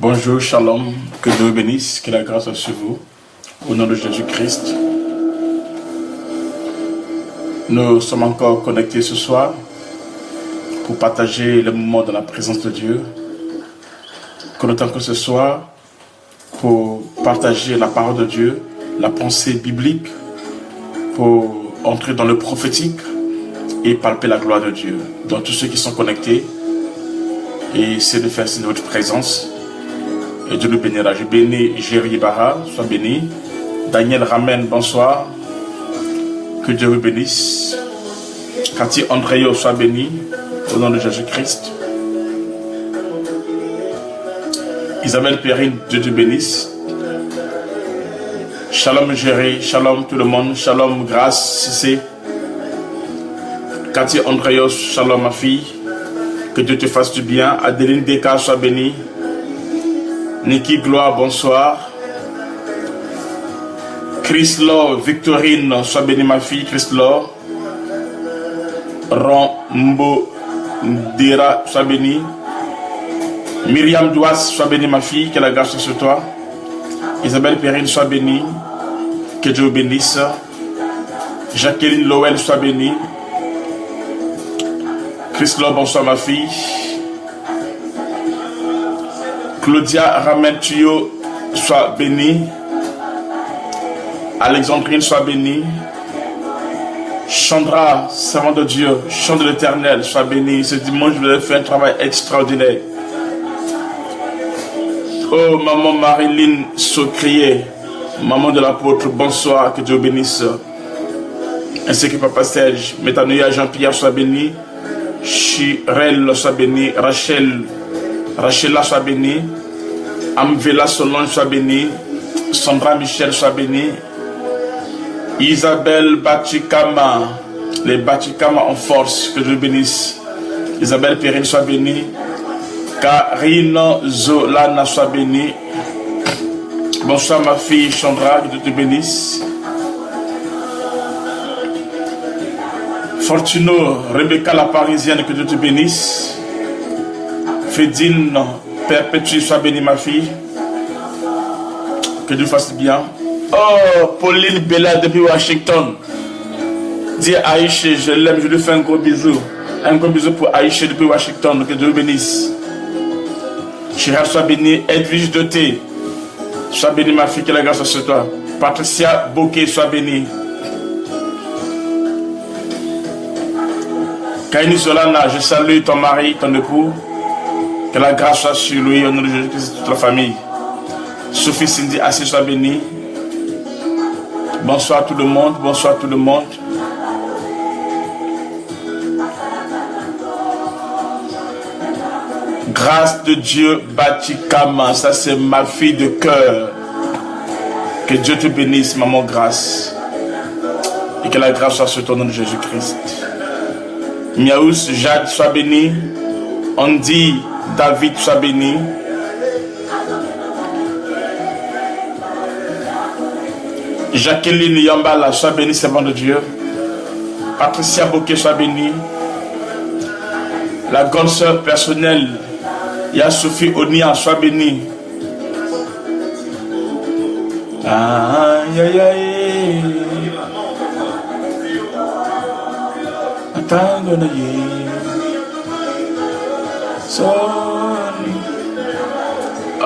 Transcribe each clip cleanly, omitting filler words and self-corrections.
Bonjour, shalom, que Dieu vous bénisse, que la grâce soit sur vous, au nom de Jésus-Christ. Nous sommes encore connectés ce soir pour partager le moment dans la présence de Dieu. Connectons que ce soir pour partager la parole de Dieu, la pensée biblique, pour entrer dans le prophétique et palper la gloire de Dieu. Donc tous ceux qui sont connectés, et c'est de faire signe de votre présence. Et Dieu nous bénira. Je bénis Géry Barra, sois béni. Daniel Ramen, bonsoir. Que Dieu vous bénisse. Cathy Andréo, sois béni. Au nom de Jésus-Christ. Isabelle Perrine, Dieu te bénisse. Shalom Géry, shalom tout le monde. Shalom Grâce, Cissé. Cathy Andréo, shalom ma fille. Que Dieu te fasse du bien. Adeline Deka, sois bénie. Niki Gloire, bonsoir. Chris Law, Victorine, sois bénie ma fille, Chris Law. Rombo Dira, sois bénie. Myriam Douas, sois bénie ma fille, que la grâce soit sur toi. Isabelle Perrine, sois bénie. Que Dieu vous bénisse. Jacqueline Lowell, sois bénie. Chris Law, bonsoir ma fille. Claudia Ramentio, sois bénie. Alexandrine, sois bénie. Chandra, servant de Dieu, chant de l'Éternel, sois bénie. Ce dimanche, je vais faire un travail extraordinaire. Oh, maman Marilyn Socrier, maman de l'apôtre, bonsoir, que Dieu bénisse. Ainsi que papa Serge, Métanoïa Jean-Pierre, sois béni. Chirel, sois béni. Rachela, sois bénie. Amvela Solange, sois bénie. Sandra Michel, sois bénie. Isabelle Batikama, les Batikama en force, que Dieu bénisse. Isabelle Perrine, sois bénie. Karine Zolana, sois bénie. Bonsoir ma fille Chandra, que Dieu te bénisse. Fortuno, Rebecca la Parisienne, que Dieu te bénisse. Fédine, Perpétue, sois bénie ma fille. Que Dieu fasse bien. Oh, Pauline Bella depuis Washington. Dis à Aïcha, je l'aime, je lui fais un gros bisou. Un gros bisou pour Aïcha depuis Washington. Que Dieu bénisse. Chirel, sois bénie. Edwige Doté, sois bénie ma fille, que la grâce soit sur toi. Patricia Bokeh, sois bénie. Kaini Solana, je salue ton mari, ton époux. Que la grâce soit sur lui, au nom de Jésus-Christ, toute la famille. Sophie Cindy Assis, sois bénie. Bonsoir tout le monde, bonsoir tout le monde. Grâce de Dieu, Batikama, ça c'est ma fille de cœur. Que Dieu te bénisse, maman Grâce. Et que la grâce soit sur ton nom de Jésus-Christ. Miaous, Jade, sois bénie. Andy, David, sois béni. Jacqueline Yambala, sois bénie, servant de Dieu. Patricia Bokeh, sois bénie. La grande sœur personnelle, Sophie Onia, sois bénie. Aïe aïe aïe. Attends,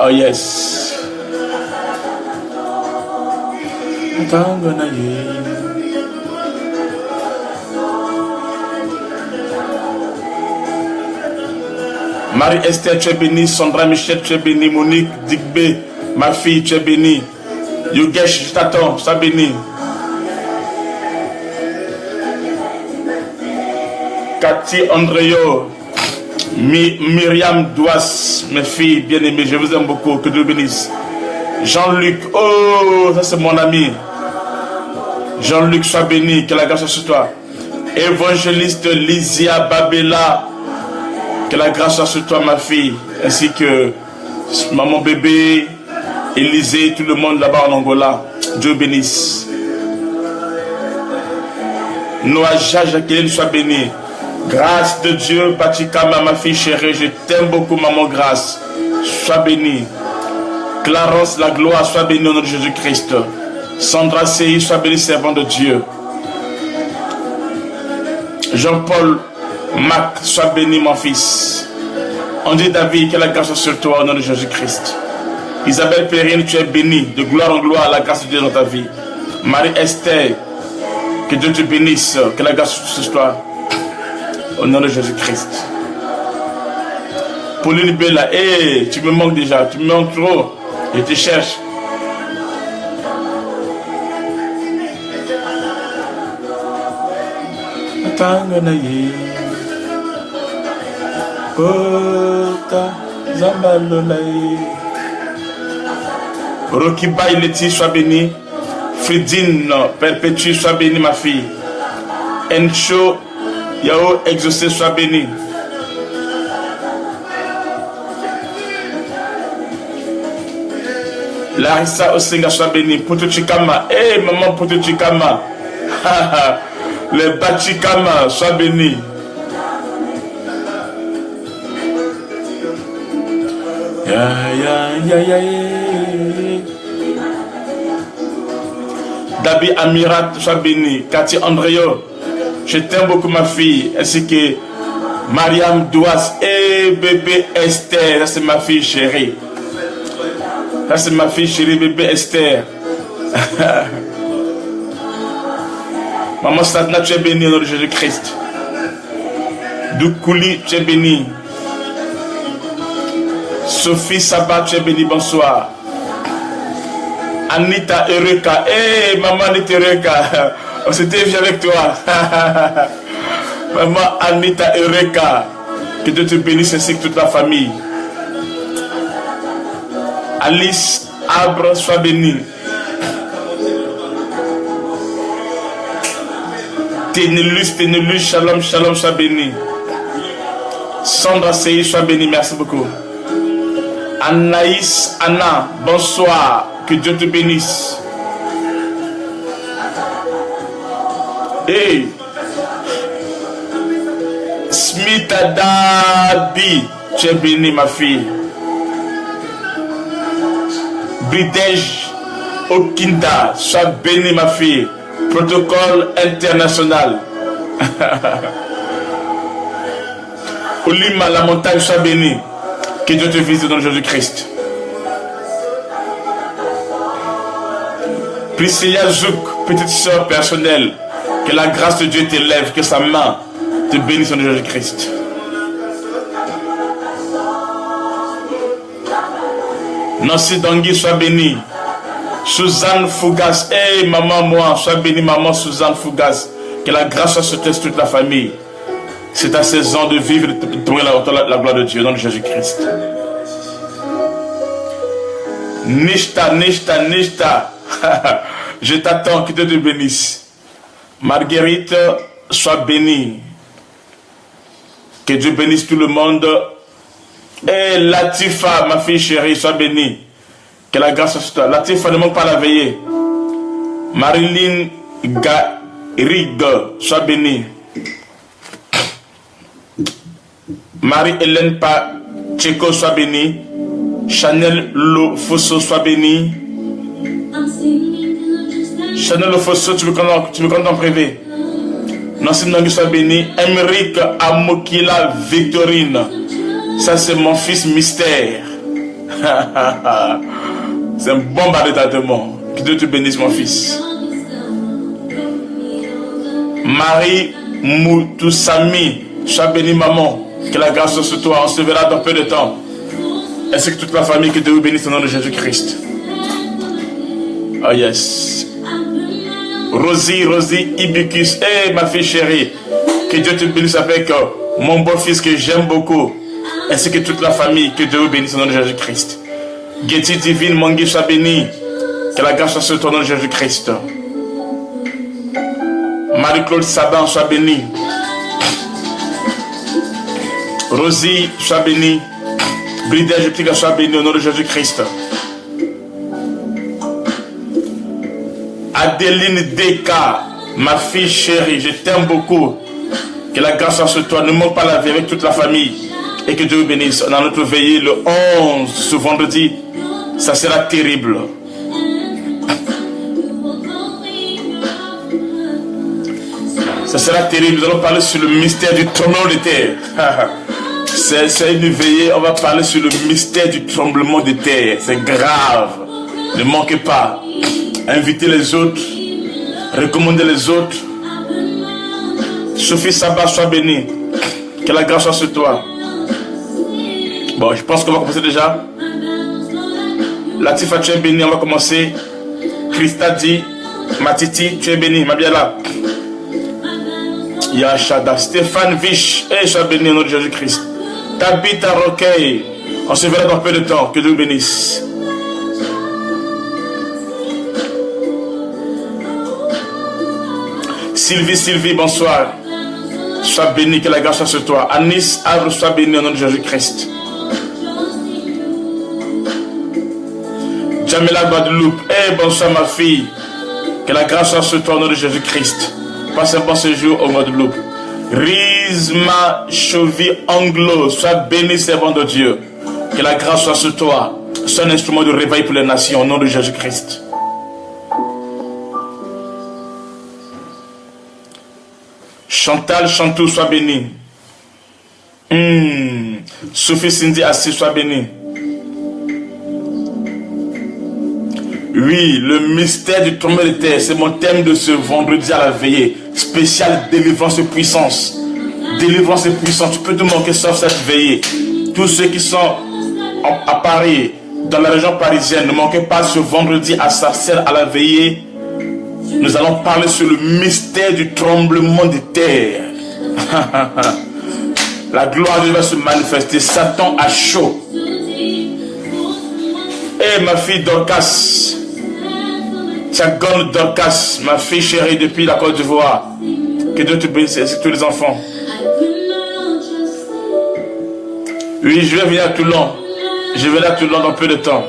oh yes. Marie-Esther, tu es bénie. Sandra Michel, tu es bénie. Monique Digbe, ma fille, tu es bénie. Yogesh, je t'attends, sois bénie. Cathy Andréo, Myriam Douas, mes filles bien-aimées, je vous aime beaucoup, que Dieu bénisse. Jean-Luc, oh, ça c'est mon ami. Jean-Luc, sois béni, que la grâce soit sur toi. Évangéliste Lysia Babela, que la grâce soit sur toi ma fille, ainsi que maman bébé, Élisée, tout le monde là-bas en Angola. Dieu bénisse. Noah Jacqueline, sois béni. Grâce de Dieu, Batikama, ma fille chérie, je t'aime beaucoup, maman Grâce. Sois bénie. Clarence, la gloire, sois bénie au nom de Jésus-Christ. Sandra Sey, sois bénie, servant de Dieu. Jean-Paul Mac, sois béni, mon fils. André David, que la grâce soit sur toi au nom de Jésus-Christ. Isabelle Perrine, tu es bénie. De gloire en gloire, la grâce de Dieu dans ta vie. Marie-Esther, que Dieu te bénisse. Que la grâce soit sur toi au nom de Jésus-Christ. Pauline Bella, hey, tu me manques déjà. Tu me manques trop. Je te cherche. Rocky Baileti, sois béni. Fridine Perpétue, sois béni, ma fille. Encho Yao Exaucé, sois béni. Larissa Osenga, sois béni. Poto Chikama, hey maman Poto Chikama. Les Bachikama, sois béni. Dabi Amirat, sois béni. Cathy Andréo, je t'aime beaucoup, ma fille. Ainsi que Mariam Douas et bébé Esther. Ça, c'est ma fille chérie. Ça, c'est ma fille chérie, bébé Esther. Maman Sadna, tu es bénie au nom de Jésus-Christ. Doukouli, tu es bénie. Sophie Sabat, tu es bénie, bonsoir. Anita Eureka, hey maman Anita Eureka, on s'était vu avec toi. Maman Anita Eureka, que Dieu te bénisse ainsi que toute la famille. Alice Abre, sois bénie. Ténélus, shalom, shalom, sois béni. Sandra Sey, sois béni, merci beaucoup. Anaïs, Anna, bonsoir, que Dieu te bénisse. Hey, Smita Dabi, tu es béni, ma fille. Bridej Okinda, sois béni, ma fille. Protocole international. Olima, la montagne, sois béni. Que Dieu te visite dans Jésus-Christ. Priscilla Zouk, petite soeur personnelle, que la grâce de Dieu t'élève, que sa main te bénisse dans Jésus-Christ. Nancy Dangui, sois béni. Suzanne Fougas, hey maman, moi, sois béni, maman Suzanne Fougas. Que la grâce soit sur toute la famille. C'est ta saison de vivre et de trouver la gloire de Dieu dans Jésus-Christ. Nishta, Nishta, Nishta. Je t'attends, que Dieu te bénisse. Marguerite, sois bénie. Que Dieu bénisse tout le monde. Et Latifa, ma fille chérie, sois bénie. Que la grâce soit sur toi. Latifa, ne manque pas la veillée. Marilyn Garrigue, sois bénie. Marie-Hélène Pacheco, sois bénie. Chanel Lofosso, sois bénie. Chanel Lofosso, tu me connais en privé. Nancy Nangui, sois bénie. Emeric Amokila Victorine, ça c'est mon fils mystère. C'est un bon bombardement. Que Dieu te bénisse, mon fils. Marie Moutoussami, sois bénie, maman. Que la grâce soit sur toi. On se verra dans peu de temps. Ainsi que toute la famille, que Dieu vous bénisse au nom de Jésus-Christ. Oh yes. Rosie Ibicus. Hey ma fille chérie. Que Dieu te bénisse avec mon beau-fils que j'aime beaucoup. Ainsi que toute la famille. Que Dieu vous bénisse au nom de Jésus-Christ. Getty Divine Mangui, sois béni. Que la grâce soit sur toi au nom de Jésus-Christ. Marie-Claude Saban, sois bénie. Rosie, sois bénie. Bridel, je prie que sois bénie au nom de Jésus-Christ. Adeline Deka, ma fille chérie, je t'aime beaucoup. Que la grâce soit sur toi. Ne manque pas la vie avec toute la famille. Et que Dieu vous bénisse. On a notre veillée le 11, ce vendredi. Ça sera terrible. Ça sera terrible. Nous allons parler sur le mystère du tremblement de terre. C'est une veillée. On va parler sur le mystère du tremblement de terre. C'est grave. Ne manquez pas. Invitez les autres. Recommandez les autres. Sophie Sabah, sois bénie. Que la grâce soit sur toi. Bon, je pense qu'on va commencer déjà. Latifa, tu es bénie. On va commencer. Christa dit, Matiti, tu es bénie. Mabiala. Yashada, Stéphane Vich, et sois béni au nom de Jésus-Christ. Tabitha Roquet, on se verra dans peu de temps, que Dieu bénisse. Sylvie, bonsoir. Sois béni, que la grâce soit sur toi. Anis, Avre, sois béni au nom de Jésus-Christ. Jamila Guadeloupe, bonsoir ma fille. Que la grâce soit sur toi au nom de Jésus-Christ. Passe un bon séjour au Guadeloupe. Rizma Chauvi Anglo, sois béni, servant de Dieu. Que la grâce soit sur toi. Sois un instrument de réveil pour les nations au nom de Jésus-Christ. Chantal Chantou, sois béni. Sophie Cindy Assis, sois béni. Oui, le mystère du tremblement de terre, c'est mon thème de ce vendredi à la veillée. Spécial délivrance et puissance. Délivrance et puissance. Tu peux te manquer sauf cette veillée. Tous ceux qui sont à Paris, dans la région parisienne, ne manquez pas ce vendredi à Sarcelles à la veillée. Nous allons parler sur le mystère du tremblement de terre. La gloire de Dieu va se manifester. Satan a chaud. Ma fille Dorcas. Tchagone Dorcas, ma fille chérie depuis la Côte d'Ivoire. Que Dieu te bénisse, c'est tous les enfants. Oui, je vais venir à Toulon. Je vais à Toulon dans peu de temps.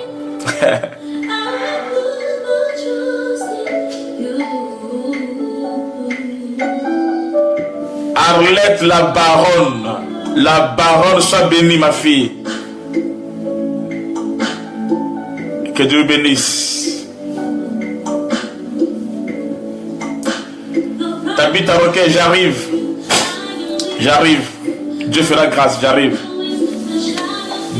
Arlette la baronne. La baronne, sois bénie ma fille. Que Dieu bénisse. Tabitha Roquet, j'arrive. J'arrive. Dieu fera grâce, j'arrive.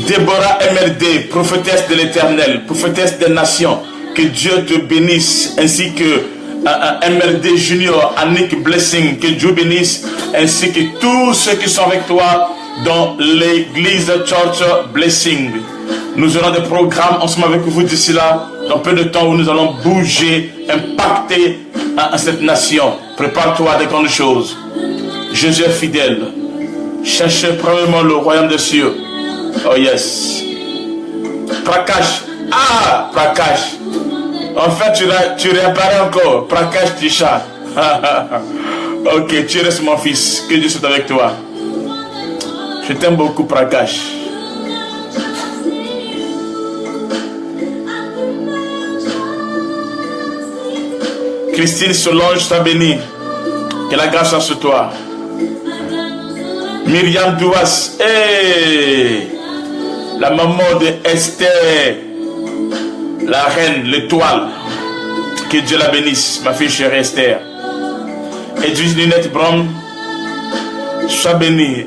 Déborah MLD, prophétesse de l'Éternel, prophétesse des nations. Que Dieu te bénisse, ainsi que MLD Junior, Annick Blessing. Que Dieu bénisse, ainsi que tous ceux qui sont avec toi dans l'église Church Blessing. Nous aurons des programmes ensemble avec vous d'ici là, dans peu de temps où nous allons bouger, impacter cette nation. Prépare-toi à des grandes choses. Jésus est fidèle. Cherchez premièrement le royaume des cieux. Oh yes. Prakash. Ah, Prakash. En fait, tu réapparais encore. Prakash Tisha. Ok, tu restes mon fils. Que Dieu soit avec toi. Je t'aime beaucoup, Prakash. Christine Solange, sois bénie. Que la grâce soit sur toi. Myriam Douas, la maman de Esther, la reine, l'étoile. Que Dieu la bénisse, ma fille chère Esther. Edwige Ninette Brown, sois bénie.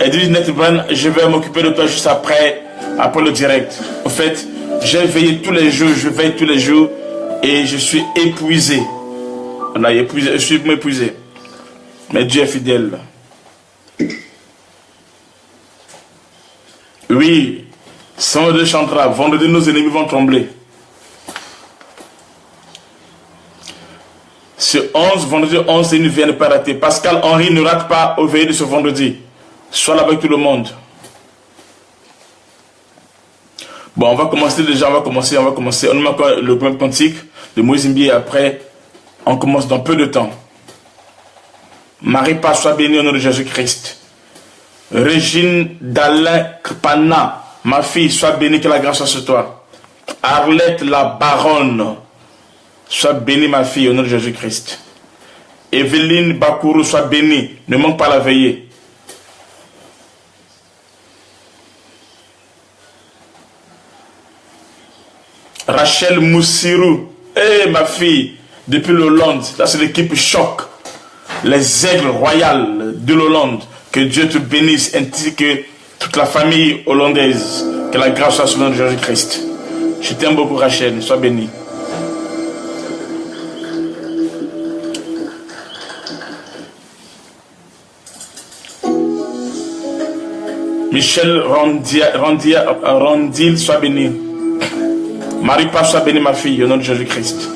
Edwige Ninette Brown, je vais m'occuper de toi juste après le direct. En fait, j'ai veillé tous les jours, je veille tous les jours. Et je suis épuisé. On a épuisé, je suis épuisé. Mais Dieu est fidèle. Oui, vendredi chantera. Vendredi, nos ennemis vont trembler. Ce 11, vendredi 11, c'est une veille à ne pas rater. Pascal Henry ne rate pas au veillée de ce vendredi. Sois là avec tout le monde. Bon, on va commencer déjà, on va commencer. On met encore le premier cantique de Moïse Mbié. Après, on commence dans peu de temps. Marie Paz, sois bénie au nom de Jésus-Christ. Régine Dalin Kpana, ma fille, sois bénie, que la grâce soit sur toi. Arlette la baronne, sois bénie ma fille au nom de Jésus-Christ. Evelyne Bakourou, sois bénie, ne manque pas la veillée. Rachel Moussirou. Eh, ma fille, depuis l'Hollande, là c'est l'équipe Choc. Les aigles royales de l'Hollande. Que Dieu te bénisse, ainsi que toute la famille hollandaise. Que la grâce soit sur le nom de Jésus-Christ. Je t'aime beaucoup, Rachel. Sois bénie. Michel Randil, sois béni. Marie-Paul, sois béni, ma fille, au nom de Jésus-Christ.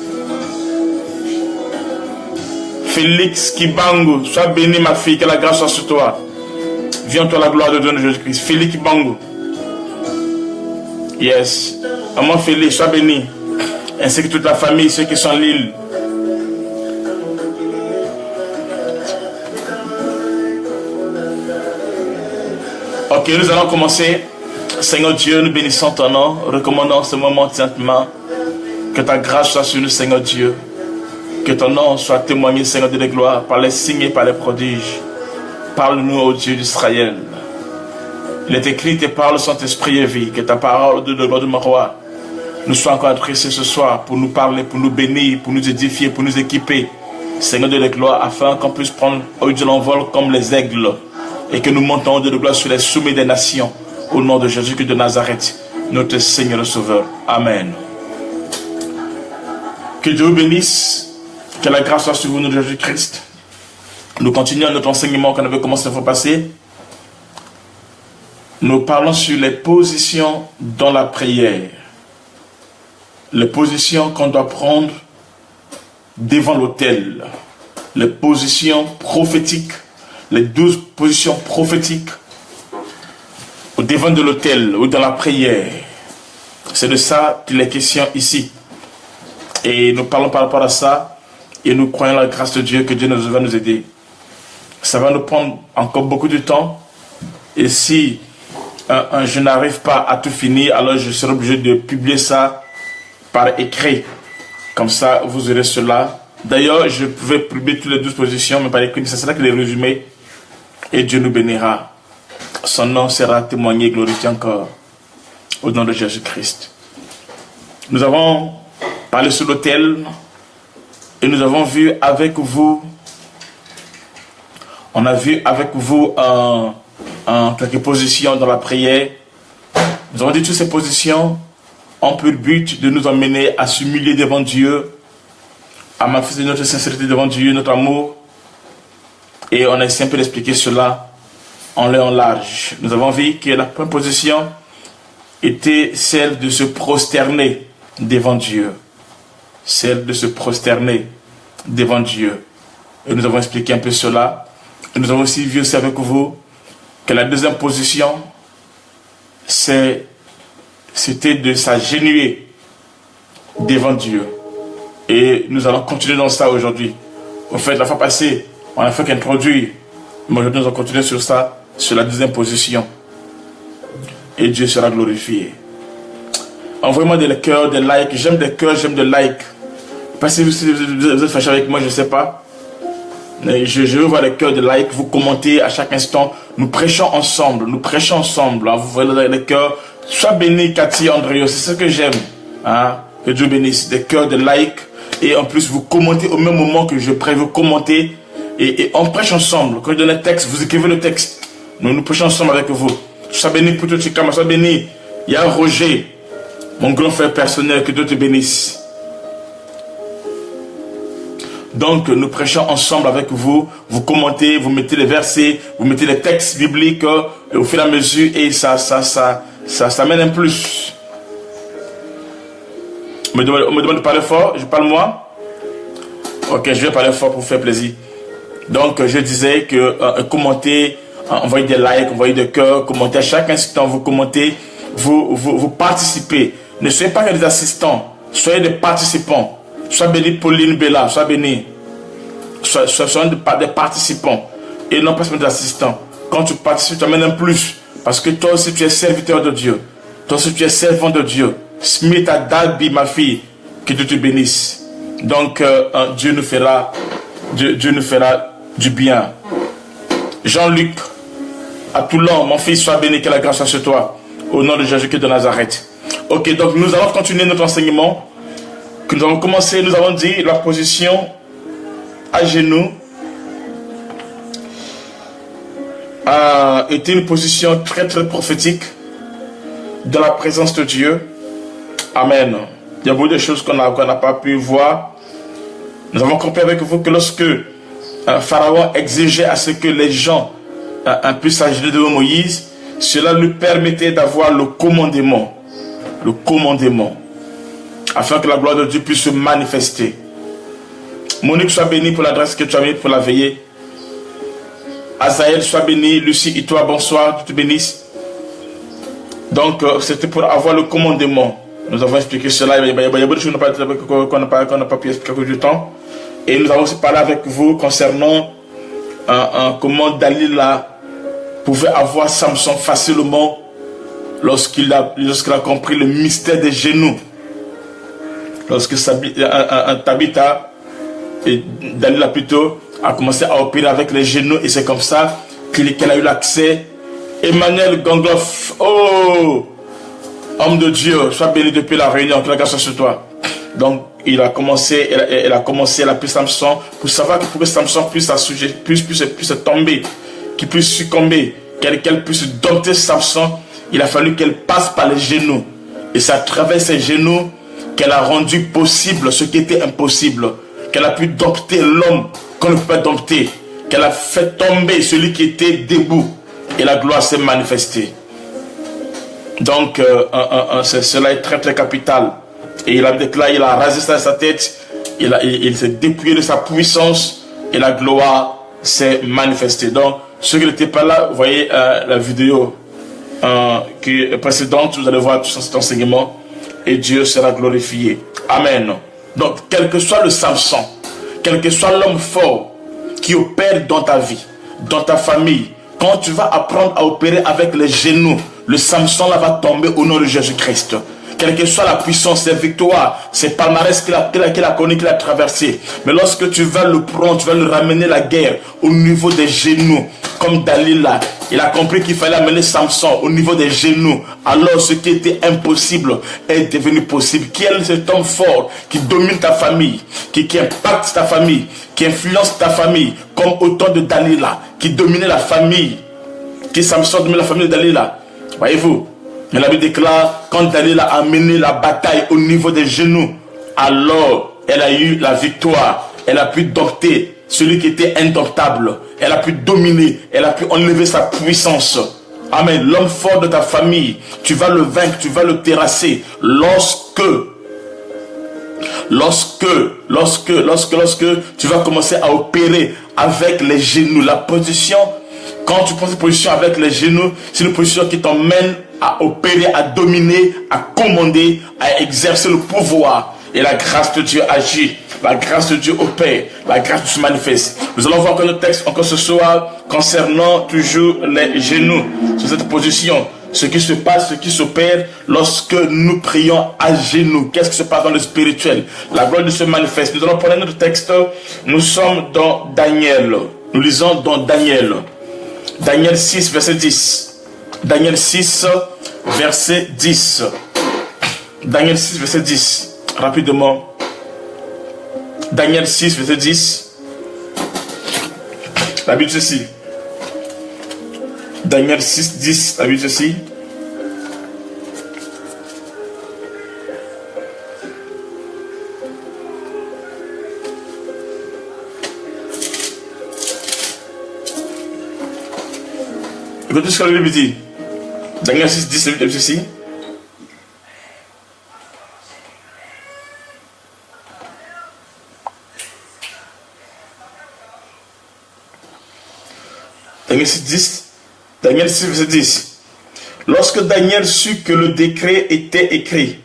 Félix Kibangu, sois béni, ma fille, que la grâce soit sur toi. Viens toi la gloire de Dieu de Jésus-Christ. Félix Kibangu. Yes. Maman Félix, sois béni. Ainsi que toute la famille, ceux qui sont à Lille. Ok, nous allons commencer. Seigneur Dieu, nous bénissons ton nom. Recommandons ce moment saintement. Que ta grâce soit sur nous, Seigneur Dieu. Que ton nom soit témoigné, Seigneur de la gloire, par les signes et par les prodiges. Parle-nous, ô Dieu d'Israël. Il est écrit, tes paroles sont esprit et vie. Que ta parole, de gloire de mon roi, nous soit encore adressée ce soir pour nous parler, pour nous bénir, pour nous édifier, pour nous équiper. Seigneur de la gloire, afin qu'on puisse prendre au Dieu l'envol comme les aigles. Et que nous montons de gloire sur les sommets des nations. Au nom de Jésus-Christ de Nazareth, notre Seigneur et Sauveur. Amen. Que Dieu vous bénisse. Que la grâce soit sur vous, notre Jésus-Christ. Nous continuons notre enseignement qu'on avait commencé la fois passée. Nous parlons sur les positions dans la prière. Les positions qu'on doit prendre devant l'autel. Les positions prophétiques. Les 12 positions prophétiques au devant de l'autel ou dans la prière. C'est de ça qu'il est question ici. Et nous parlons par rapport à ça. Et nous croyons la grâce de Dieu que Dieu va nous aider. Ça va nous prendre encore beaucoup de temps. Et si je n'arrive pas à tout finir, alors je serai obligé de publier ça par écrit. Comme ça, vous aurez cela. D'ailleurs, je pouvais publier toutes les 12 positions, mais par écrit, c'est cela que les résumés. Et Dieu nous bénira. Son nom sera témoigné, glorifié encore. Au nom de Jésus-Christ. Nous avons parlé sur l'autel. Et nous avons vu avec vous, on a vu avec vous quelques positions dans la prière. Nous avons dit toutes ces positions ont pour but de nous emmener à s'humilier devant Dieu, à manifester notre sincérité devant Dieu, notre amour. Et on a essayé un peu d'expliquer cela en long en large. Nous avons vu que la première position était celle de se prosterner devant Dieu. Celle de se prosterner devant Dieu. Et nous avons expliqué un peu cela. Et nous avons aussi vu aussi avec vous que la deuxième position, c'était de s'agenouiller devant Dieu. Et nous allons continuer dans ça aujourd'hui. En fait, la fois passée, on a fait qu'introduire. Mais aujourd'hui, nous allons continuer sur ça, sur la deuxième position. Et Dieu sera glorifié. Envoyez-moi des cœurs, des likes. J'aime des cœurs, j'aime des likes. Pas si vous êtes fâché avec moi, je ne sais pas. Je veux voir les cœurs, des likes. Vous commentez à chaque instant. Nous prêchons ensemble. Nous prêchons ensemble. Vous voyez les cœurs. Sois béni, Cathy, Andréo. C'est ce que j'aime. Hein? Que Dieu bénisse. Des cœurs, des likes. Et en plus, vous commentez au même moment que je prêche. Vous commentez. Et on prêche ensemble. Quand je donne le texte, vous écrivez le texte. Nous prêchons ensemble avec vous. Sois béni pour tout Chikama. Sois béni. Il y a Roger. Mon grand frère personnel, que Dieu te bénisse. Donc, nous prêchons ensemble avec vous. Vous commentez, vous mettez les versets, vous mettez les textes bibliques au fur et à mesure et ça mène un plus. On me demande de parler fort. Je parle moi. Ok, je vais parler fort pour vous faire plaisir. Donc, je disais que commentez, envoyez des likes, envoyez des cœurs, commentez à chaque instant, vous commentez, vous participez. Ne soyez pas des assistants, soyez des participants. Sois béni Pauline Bella, sois béni. Soyez des participants et non pas seulement des assistants. Quand tu participes, tu amènes un plus. Parce que toi aussi tu es serviteur de Dieu. Toi aussi tu es servant de Dieu. Smith Adalbi, ma fille, que Dieu te bénisse. Donc Dieu nous fera du bien. Jean-Luc à Toulon, mon fils, sois béni, que la grâce soit sur toi. Au nom de Jésus-Christ de Nazareth. Ok, donc nous allons continuer notre enseignement. Que nous avons commencé, nous avons dit la position à genoux a été une position très prophétique dans la présence de Dieu. Amen. Il y a beaucoup de choses qu'on n'a pas pu voir. Nous avons compris avec vous que lorsque Pharaon exigeait à ce que les gens puissent s'agenouiller devant Moïse, cela lui permettait d'avoir le commandement. Le commandement. Afin que la gloire de Dieu puisse se manifester. Monique, sois bénie pour l'adresse que tu as mise pour la veillée. Azaël, sois béni. Lucie et toi, bonsoir, tu te bénisses. Donc, c'était pour avoir le commandement. Nous avons expliqué cela. Il y a beaucoup de choses qu'on n'a pas pu expliquer à cause du temps. Et nous avons aussi parlé avec vous concernant comment Dalila pouvait avoir Samson facilement lorsqu'il a compris le mystère des genoux. Lorsque Tabitha, et Dalila plutôt, a commencé à opérer avec les genoux, et c'est comme ça qu'elle a eu l'accès. Emmanuel Gangloff, oh, homme de Dieu, sois béni depuis la réunion, que la grâce soit sur toi. Donc, elle a pris Samson pour savoir que pour que Samson puisse tomber, qu'il puisse succomber, qu'elle puisse dompter Samson, il a fallu qu'elle passe par les genoux. Et c'est à travers ses genoux qu'elle a rendu possible ce qui était impossible. Qu'elle a pu dompter l'homme qu'on ne peut pas dompter. Qu'elle a fait tomber celui qui était debout. Et la gloire s'est manifestée. Donc, cela est très capital. Et il a déclaré, il a rasé sa tête, il s'est dépouillé de sa puissance, et la gloire s'est manifestée. Donc, ceux qui n'étaient pas là, vous voyez la vidéo qui est précédente, vous allez voir tout cet enseignement, et Dieu sera glorifié. Amen. Donc, quel que soit le Samson, quel que soit l'homme fort qui opère dans ta vie, dans ta famille, quand tu vas apprendre à opérer avec les genoux, le Samson là va tomber au nom de Jésus-Christ. Quelle que soit la puissance, ses victoires, ses palmarès qu'il a connu, qu'il a traversé. Mais lorsque tu vas le prendre, tu vas le ramener la guerre au niveau des genoux, comme Dalila. Il a compris qu'il fallait amener Samson au niveau des genoux. Alors ce qui était impossible est devenu possible. Qui est cet homme fort qui domine ta famille, qui impacte ta famille, qui influence ta famille, comme autant de Dalila, qui dominait la famille, qui Samson dominait la famille de Dalila. Voyez-vous? Mais la Bible déclare, quand Dalila a mené la bataille au niveau des genoux, alors elle a eu la victoire. Elle a pu dompter celui qui était indomptable. Elle a pu dominer, elle a pu enlever sa puissance. Amen. L'homme fort de ta famille, tu vas le vaincre, tu vas le terrasser lorsque tu vas commencer à opérer avec les genoux. La position, quand tu prends cette position avec les genoux, c'est une position qui t'emmène à opérer, à dominer, à commander, à exercer le pouvoir. Et la grâce de Dieu agit, la grâce de Dieu opère, la grâce de Dieu se manifeste. Nous allons voir que notre texte encore ce soir concernant toujours les genoux. Sur cette position, ce qui se passe, ce qui s'opère lorsque nous prions à genoux. Qu'est-ce qui se passe dans le spirituel? La gloire de Dieu se manifeste. Nous allons prendre notre texte. Nous sommes dans Daniel. Nous lisons dans Daniel. Daniel 6, verset 10. Daniel 6, verset 10. Daniel 6, verset 10. Rapidement. Daniel 6, verset 10. La Bible dit ceci. Daniel 6, 10. La Bible dit ceci. Écoutez ce que la Bible dit. Daniel 6, 10, la Bible dit ceci. Daniel 6, 10. Daniel 6, verset 10. Lorsque Daniel sut que le décret était écrit,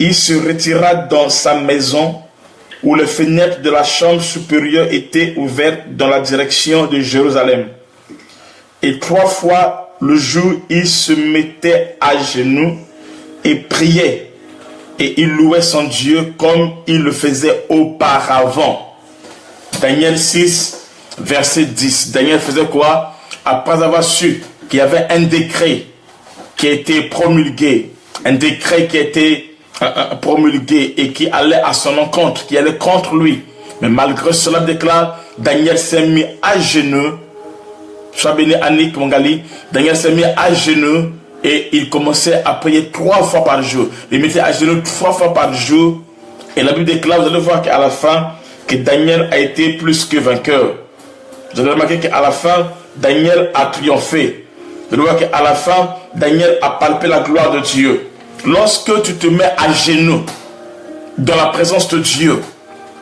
il se retira dans sa maison où les fenêtres de la chambre supérieure étaient ouvertes dans la direction de Jérusalem. Et 3 fois le jour, il se mettait à genoux et priait. Et il louait son Dieu comme il le faisait auparavant. Daniel 6, verset 10. Daniel faisait quoi? Après avoir su qu'il y avait un décret qui a été promulgué, un décret qui a été promulgué et qui allait à son encontre, qui allait contre lui. Mais malgré cela, déclare, Daniel s'est mis à genoux. Sois béni, Annick Mongali. Daniel s'est mis à genoux et il commençait à prier 3 fois par jour. Il mettait à genoux 3 fois par jour. Et la Bible déclare, vous allez voir qu'à la fin, que Daniel a été plus que vainqueur. Vous allez remarquer qu'à la fin, Daniel a triomphé. Vous allez voir qu'à la fin, Daniel a palpé la gloire de Dieu. Lorsque tu te mets à genoux dans la présence de Dieu,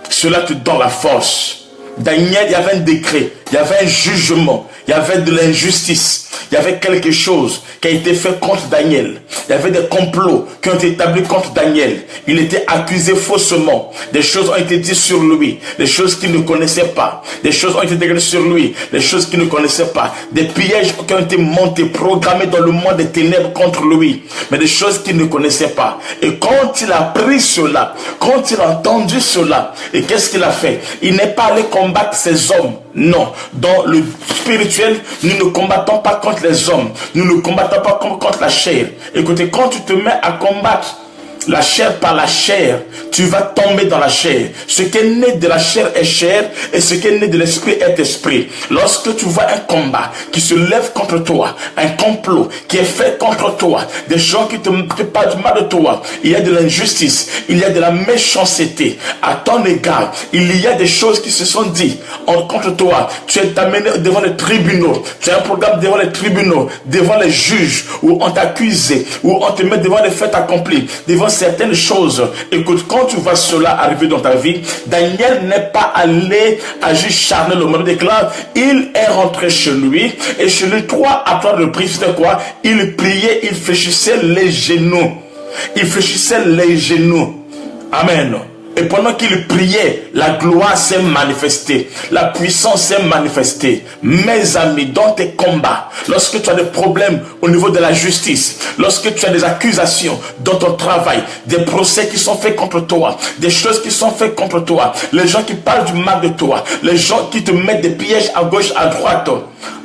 cela te donne la force. Daniel, il y avait un décret, il y avait un jugement, il y avait de l'injustice, il y avait quelque chose qui a été fait contre Daniel. Il y avait des complots qui ont été établis contre Daniel. Il était accusé faussement. Des choses ont été dites sur lui, des choses qu'il ne connaissait pas. Des choses ont été déclarées sur lui, des choses qu'il ne connaissait pas. Des pièges qui ont été montés, programmés dans le monde des ténèbres contre lui, mais des choses qu'il ne connaissait pas. Et quand il a pris cela, quand il a entendu cela, et qu'est-ce qu'il a fait? Il n'est pas allé combattre ces hommes. Non, dans le spirituel, nous ne combattons pas contre les hommes. Nous ne combattons pas contre la chair. Écoutez, quand tu te mets à combattre la chair par la chair, tu vas tomber dans la chair. Ce qui est né de la chair est chair, et ce qui est né de l'esprit est esprit. Lorsque tu vois un combat qui se lève contre toi, un complot qui est fait contre toi, des gens qui te parlent du mal de toi, il y a de l'injustice, il y a de la méchanceté à ton égard, il y a des choses qui se sont dites contre toi. Tu es amené devant les tribunaux, tu as un programme devant les tribunaux, devant les juges, où on t'accuse, où on te met devant les faits accomplis, devant certaines choses. Écoute, quand tu vois cela arriver dans ta vie, Daniel n'est pas allé agir charnellement. Le déclare, il est rentré chez lui, et chez lui 3 à 3 reprises, c'était quoi? Il priait, il fléchissait les genoux. Il fléchissait les genoux. Amen. Et pendant qu'il priait, la gloire s'est manifestée. La puissance s'est manifestée. Mes amis, dans tes combats, lorsque tu as des problèmes au niveau de la justice, lorsque tu as des accusations dans ton travail, des procès qui sont faits contre toi, des choses qui sont faites contre toi, les gens qui parlent du mal de toi, les gens qui te mettent des pièges à gauche, à droite.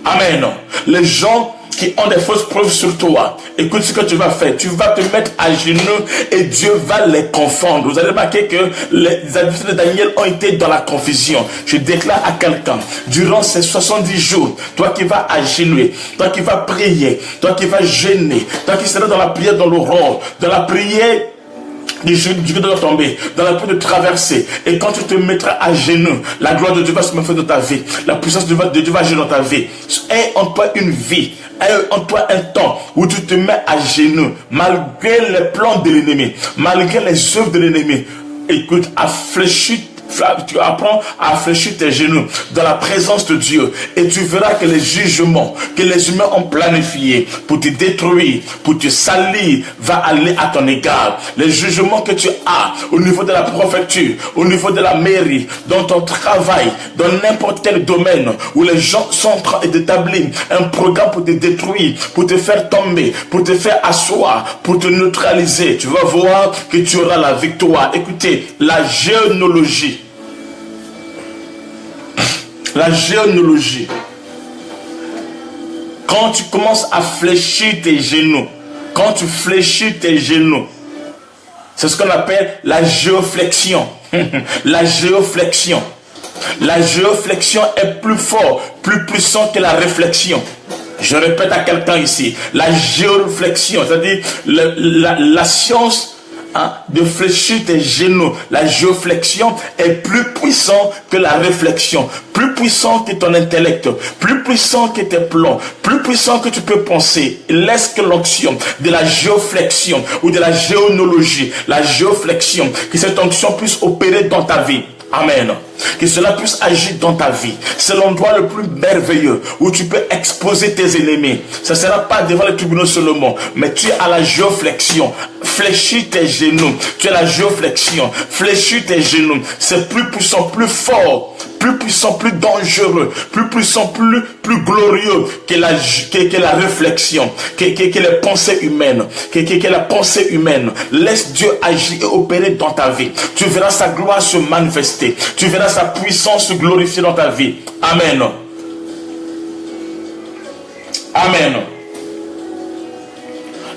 Amen. Les gens qui ont des fausses preuves sur toi. Écoute ce que tu vas faire. Tu vas te mettre à genoux et Dieu va les confondre. Vous allez remarquer que les adversaires de Daniel ont été dans la confusion. Je déclare à quelqu'un, durant ces 70 jours, toi qui vas agenouiller, toi qui vas prier, toi qui vas jeûner, toi qui seras dans la prière dans l'aurore, dans la prière du jour de tomber, dans la prière de traverser, et quand tu te mettras à genoux, la gloire de Dieu va se manifester dans ta vie, la puissance de Dieu va agir dans ta vie. Aie en toi une vie, aie en toi un temps où tu te mets à genoux, malgré les plans de l'ennemi, malgré les œuvres de l'ennemi. Écoute, tu apprends à fléchir tes genoux dans la présence de Dieu, et tu verras que les jugements que les humains ont planifiés pour te détruire, pour te salir, va aller à ton égard. Les jugements que tu as au niveau de la préfecture, au niveau de la mairie, dans ton travail, dans n'importe quel domaine où les gens sont en train d'établir un programme pour te détruire, pour te faire tomber, pour te faire asseoir, pour te neutraliser, tu vas voir que tu auras la victoire. Écoutez, la généalogie. La généalogie. Quand tu commences à fléchir tes genoux, quand tu fléchis tes genoux, c'est ce qu'on appelle la géoflexion. La géoflexion. La géoflexion est plus fort, plus puissant que la réflexion. Je répète à quelqu'un ici, la géoflexion, c'est-à-dire la science de fléchir tes genoux, la géoflexion est plus puissant que la réflexion, plus puissant que ton intellect, plus puissant que tes plans, plus puissant que tu peux penser. Laisse que l'onction de la géoflexion ou de la géonologie, la géoflexion, que cette onction puisse opérer dans ta vie. Amen. Que cela puisse agir dans ta vie. C'est l'endroit le plus merveilleux où tu peux exposer tes ennemis. Ce ne sera pas devant les tribunaux seulement, mais tu es à la géoflexion. Fléchis tes genoux. Tu es à la géoflexion. Fléchis tes genoux. C'est plus puissant, plus fort, plus puissant, plus dangereux, plus puissant, plus glorieux que la réflexion, que les pensées humaines, que la pensée humaine. Laisse Dieu agir et opérer dans ta vie. Tu verras sa gloire se manifester. Tu verras sa puissance se glorifier dans ta vie. Amen. Amen.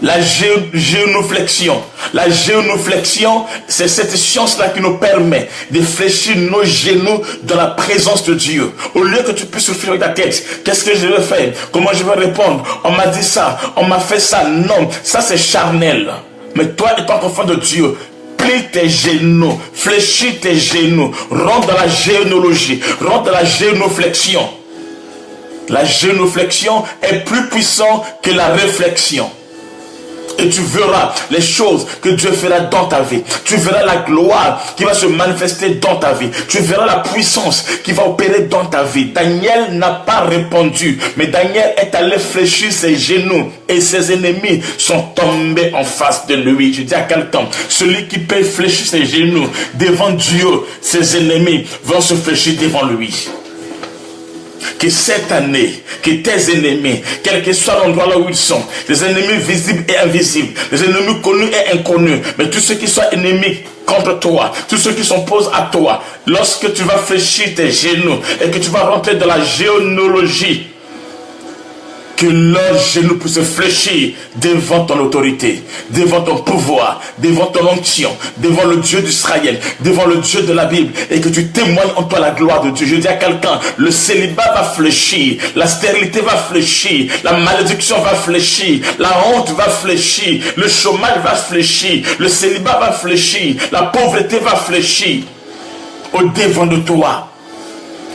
La génuflexion. La génuflexion, c'est cette science-là qui nous permet de fléchir nos genoux dans la présence de Dieu. Au lieu que tu puisses souffrir avec ta tête, qu'est-ce que je vais faire? Comment je vais répondre? On m'a dit ça, on m'a fait ça. Non, ça c'est charnel. Mais toi, étant enfant de Dieu, plie tes genoux, fléchis tes genoux, rentre dans la génologie, rentre dans la génuflexion. La génuflexion est plus puissante que la réflexion. Et tu verras les choses que Dieu fera dans ta vie. Tu verras la gloire qui va se manifester dans ta vie. Tu verras la puissance qui va opérer dans ta vie. Daniel n'a pas répondu, mais Daniel est allé fléchir ses genoux et ses ennemis sont tombés en face de lui. Je dis à quelqu'un, celui qui peut fléchir ses genoux devant Dieu, ses ennemis vont se fléchir devant lui. Que cette année, que tes ennemis, quel que soit l'endroit là où ils sont, les ennemis visibles et invisibles, les ennemis connus et inconnus, mais tous ceux qui sont ennemis contre toi, tous ceux qui s'opposent à toi, lorsque tu vas fléchir tes genoux et que tu vas rentrer dans la géonologie, que leurs genoux puissent fléchir devant ton autorité, devant ton pouvoir, devant ton onction, devant le Dieu d'Israël, devant le Dieu de la Bible, et que tu témoignes en toi la gloire de Dieu. Je dis à quelqu'un, le célibat va fléchir, la stérilité va fléchir, la malédiction va fléchir, la honte va fléchir, le chômage va fléchir, le célibat va fléchir, la pauvreté va fléchir au devant de toi.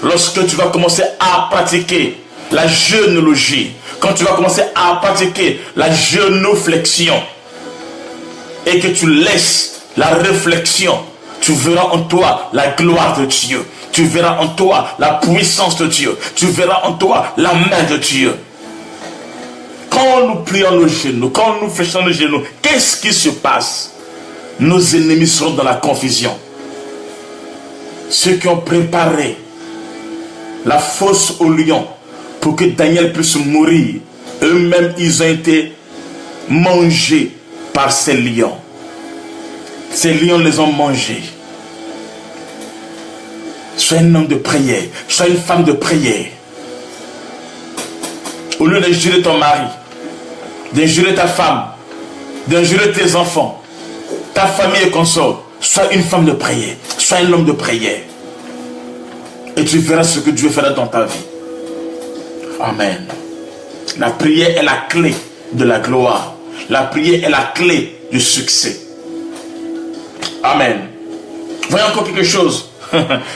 Lorsque tu vas commencer à pratiquer la génologie, quand tu vas commencer à pratiquer la génuflexion et que tu laisses la réflexion, tu verras en toi la gloire de Dieu. Tu verras en toi la puissance de Dieu. Tu verras en toi la main de Dieu. Quand nous plions nos genoux, quand nous fléchissons nos genoux, qu'est-ce qui se passe? Nos ennemis seront dans la confusion. Ceux qui ont préparé la fosse au lion pour que Daniel puisse mourir, eux-mêmes, ils ont été mangés par ces lions. Ces lions les ont mangés. Sois un homme de prière, sois une femme de prière. Au lieu d'injurer ton mari, d'injurer ta femme, d'injurer tes enfants, ta famille et consort, sois une femme de prière, sois un homme de prière. Et tu verras ce que Dieu fera dans ta vie. Amen. La prière est la clé de la gloire. La prière est la clé du succès. Amen. Voyons encore quelque chose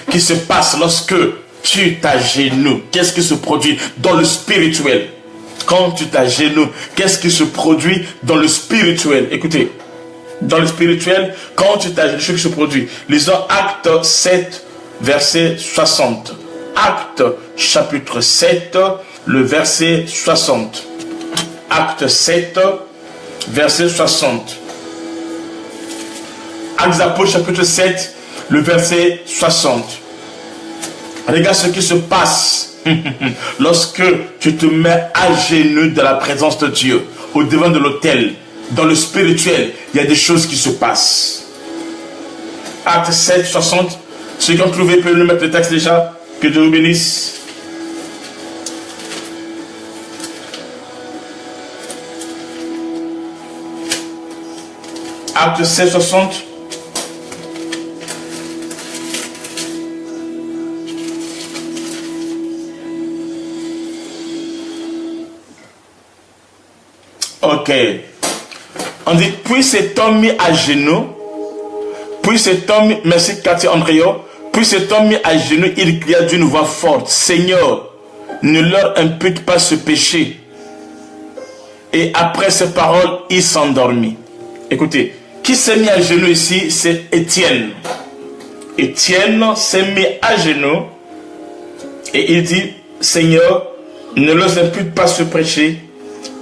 qui se passe lorsque tu t'agenouilles. Qu'est-ce qui se produit dans le spirituel? Quand tu t'agenouilles, qu'est-ce qui se produit dans le spirituel? Écoutez, dans le spirituel, quand tu t'agenouilles, ce qui se produit. Lisons Acte 7, verset 60. Acte chapitre 7, le verset 60. Acte 7, verset 60. Actes des Apôtres chapitre 7, le verset 60. Regarde ce qui se passe lorsque tu te mets à genoux dans la présence de Dieu, au devant de l'autel. Dans le spirituel, il y a des choses qui se passent. Acte 7, 60. Ceux qui ont trouvé peuvent nous mettre le texte déjà. Que Dieu vous bénisse. Acte 7, 60. Ok. On dit, puis cet homme mis à genoux, puis cet homme, merci Cathy Andréo, puis cet homme mis à genoux, il cria d'une voix forte, Seigneur, ne leur impute pas ce péché. Et après ces paroles, il s'endormit. Écoutez, qui s'est mis à genoux ici? C'est Étienne. Étienne s'est mis à genoux et il dit, Seigneur, ne leur impute pas ce péché.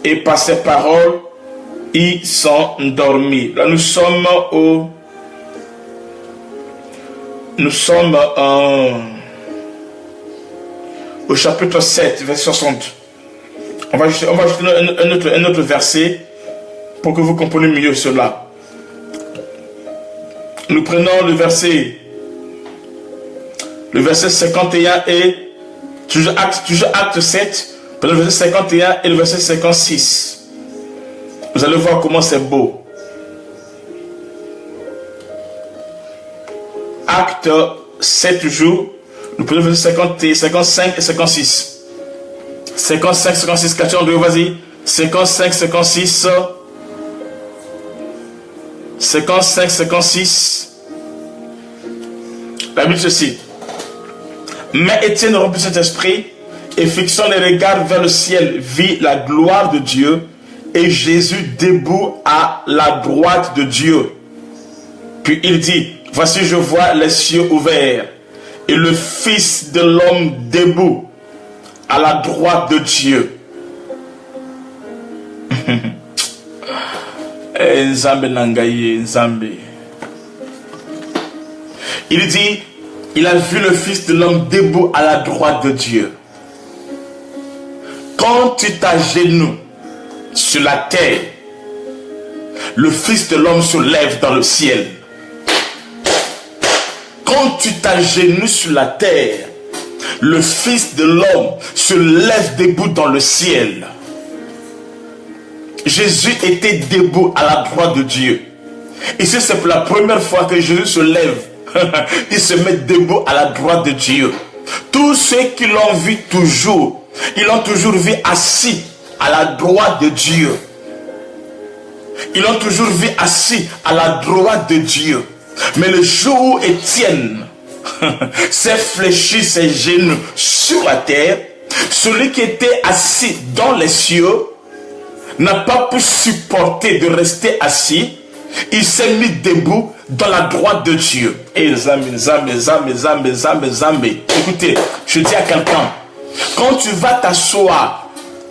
Et par ces paroles, ils sont endormis. Là, nous sommes au chapitre 7, verset 60. On va ajouter un autre verset pour que vous compreniez mieux cela. Nous prenons le verset 51 et toujours acte 7, le verset 51 et le verset 56. Vous allez voir comment c'est beau. Acte 7 jours. Nous prenons verset 55 et 56. 55, 56, 4, vas-y. 55, 56. 55, 56. La Bible ceci. Mais Étienne, rempli de Saint-Esprit, et fixant les regards vers le ciel, vit la gloire de Dieu et Jésus debout à la droite de Dieu. Puis il dit, voici je vois les cieux ouverts et le Fils de l'homme debout à la droite de Dieu. Il dit, il a vu le Fils de l'homme debout à la droite de Dieu. Quand tu t'agenouilles sur la terre, le Fils de l'homme se lève dans le ciel. Quand tu t'agenouilles sur la terre, le Fils de l'homme se lève debout dans le ciel. Jésus était debout à la droite de Dieu. Et c'est pour la première fois que Jésus se lève. Il se met debout à la droite de Dieu. Tous ceux qui l'ont vu toujours, ils l'ont toujours vu assis à la droite de Dieu. Ils l'ont toujours vu assis à la droite de Dieu. Mais le jour où Étienne s'est fléchi ses genoux sur la terre, celui qui était assis dans les cieux n'a pas pu supporter de rester assis. Il s'est mis debout dans la droite de Dieu. Et écoutez, je dis à quelqu'un, quand tu vas t'asseoir,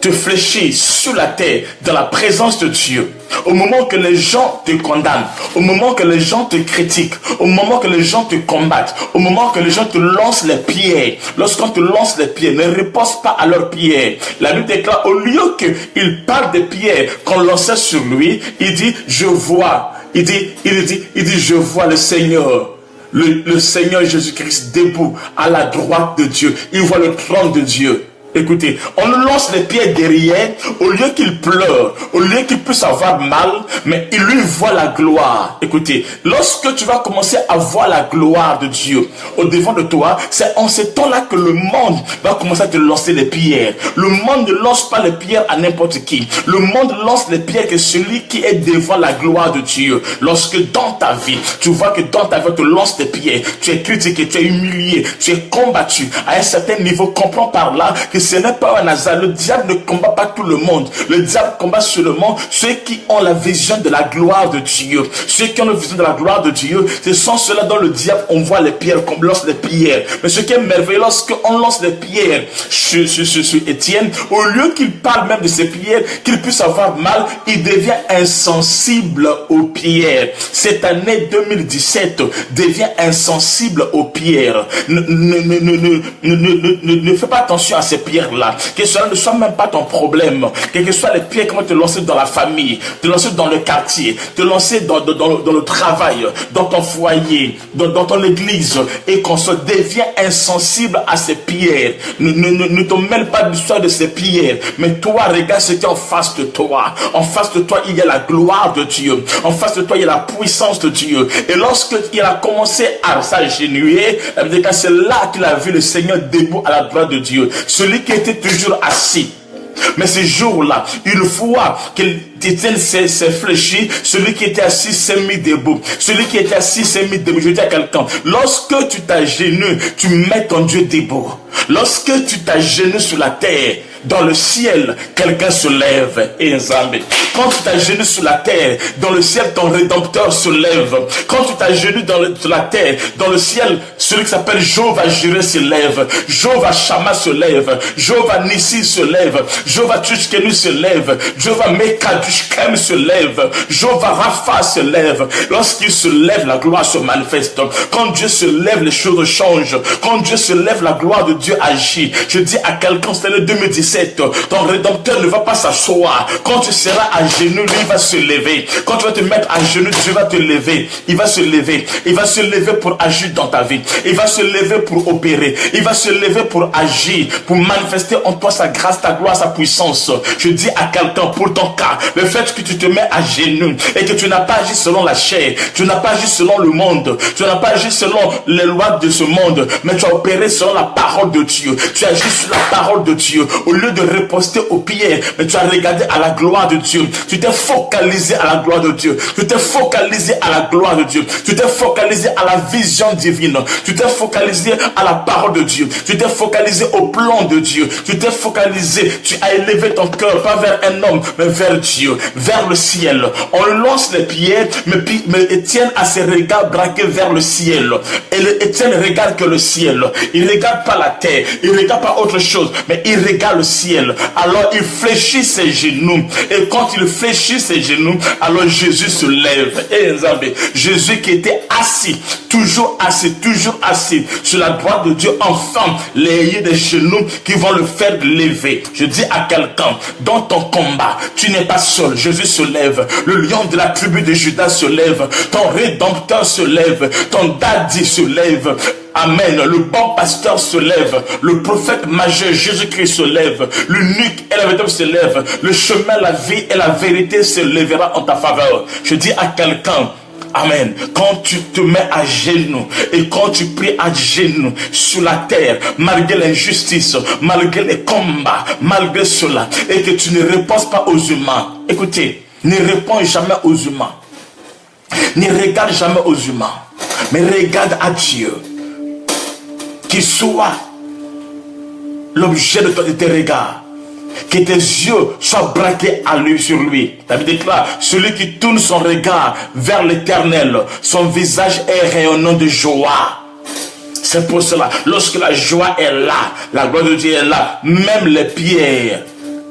te fléchir sur la terre, dans la présence de Dieu, au moment que les gens te condamnent, au moment que les gens te critiquent, au moment que les gens te combattent, au moment que les gens te lancent les pierres, lorsqu'on te lance les pierres, ne repose pas à leurs pierres. La Bible déclare, au lieu qu'il parle des pierres qu'on lançait sur lui, il dit, je vois, il dit, je vois le Seigneur. Le Seigneur Jésus-Christ debout à la droite de Dieu. Il voit le trône de Dieu. Écoutez, on nous lance les pieds derrière, au lieu qu'il pleure, au lieu qu'il puisse avoir mal, mais il lui voit la gloire. Écoutez, lorsque tu vas commencer à voir la gloire de Dieu au devant de toi, c'est en ce temps-là que le monde va commencer à te lancer les pierres. Le monde ne lance pas les pierres à n'importe qui. Le monde lance les pierres que celui qui est devant la gloire de Dieu. Lorsque dans ta vie, tu vois que dans ta vie, on te lance des pierres, tu es critiqué, tu es humilié, tu es combattu à un certain niveau, comprends par là que ce n'est pas un hasard. Le diable ne combat pas tout le monde. Le diable combat seulement ceux qui ont la vision de la gloire de Dieu. Ceux qui ont la vision de la gloire de Dieu, ce sont ceux-là dont le diable envoie les pierres, qu'on lance les pierres. Mais ce qui est merveilleux, lorsqu'on lance les pierres sur Étienne, au lieu qu'il parle même de ces pierres, qu'il puisse avoir mal, il devient insensible aux pierres. Cette année 2017 devient insensible aux pierres. Ne fais pas attention à ces pierres là, que cela ne soit même pas ton problème, quelles que soient les pierres qui vont te lancer dans la famille, te lancer dans le quartier, te lancer dans le travail, dans ton foyer, dans ton église, et qu'on se devient insensible à ces pierres. Ne te mêle pas de l'histoire de ces pierres, mais toi regarde ce qui est en face de toi. En face de toi il y a la gloire de Dieu, en face de toi il y a la puissance de Dieu. Et lorsqu'il a commencé à s'agenouiller, c'est là qu'il a vu le Seigneur debout à la droite de Dieu, celui qui était toujours assis. Mais ce jour-là, une fois qu'Étienne s'est fléchi, celui qui était assis s'est mis debout. Celui qui était assis s'est mis debout. Je dis à quelqu'un, lorsque tu t'agenouilles, tu mets ton Dieu debout. Lorsque tu t'agenouilles sur la terre, dans le ciel, quelqu'un se lève. Et quand tu t'agenouilles sur la terre, dans le ciel, ton Rédempteur se lève. Quand tu t'agenouilles sur la terre, dans le ciel, celui qui s'appelle Jéhovah Jireh se lève. Jéhovah Shammah se lève. Jéhovah Nissi se lève. Jéhovah Tsidkenu se lève. Jéhovah Mekadushkem se lève. Jéhovah Rapha se lève. Lorsqu'il se lève, la gloire se manifeste. Quand Dieu se lève, les choses changent. Quand Dieu se lève, la gloire de Dieu agit. Je dis à quelqu'un, c'est le 2017. 2017, ton Rédempteur ne va pas s'asseoir. Quand tu seras à genoux, lui, il va se lever. Quand tu vas te mettre à genoux, Dieu va te lever. Il va se lever. Il va se lever pour agir dans ta vie. Il va se lever pour opérer. Il va se lever pour agir, pour manifester en toi sa grâce, ta gloire, sa puissance. Je dis à quelqu'un, pour ton cas, le fait que tu te mets à genoux et que tu n'as pas agi selon la chair, tu n'as pas agi selon le monde, tu n'as pas agi selon les lois de ce monde, mais tu as opéré selon la parole de Dieu. Tu as agi sur la parole de Dieu. Au lieu de riposter aux pierres, mais tu as regardé à la gloire de Dieu. Tu t'es focalisé à la gloire de Dieu. Tu t'es focalisé à la gloire de Dieu. Tu t'es focalisé à la vision divine. Tu t'es focalisé à la parole de Dieu. Tu t'es focalisé au plan de Dieu. Tu t'es focalisé, tu as élevé ton cœur, pas vers un homme, mais vers Dieu, vers le ciel. On lance les pierres, mais Étienne a ses regards braqués vers le ciel. Et Étienne regarde que le ciel. Il ne regarde pas la terre, il ne regarde pas autre chose, mais il regarde le ciel. Alors il fléchit ses genoux. Et quand il fléchit ses genoux, alors Jésus se lève. Et Jésus qui était assis, toujours assis sur la droite de Dieu, enfin, les des genoux qui vont le faire lever. Je dis à quelqu'un, dans ton combat, tu n'es pas seul. Jésus se lève. Le lion de la tribu de Judas se lève. Ton Rédempteur se lève. Ton daddy se lève. Amen. Le bon pasteur se lève. Le prophète majeur Jésus-Christ se lève. L'unique et la vérité se lève. Le chemin, la vie et la vérité se lèvera en ta faveur. Je dis à quelqu'un, amen. Quand tu te mets à genoux et quand tu pries à genoux sur la terre, malgré l'injustice, malgré les combats, malgré cela, et que tu ne réponds pas aux humains, écoutez, ne réponds jamais aux humains. Ne regarde jamais aux humains, mais regarde à Dieu. Qu'il soit l'objet de tes regards. Que tes yeux soient braqués à lui, sur lui. David déclare, celui qui tourne son regard vers l'Éternel, son visage est rayonnant de joie. C'est pour cela, lorsque la joie est là, la gloire de Dieu est là, même les pierres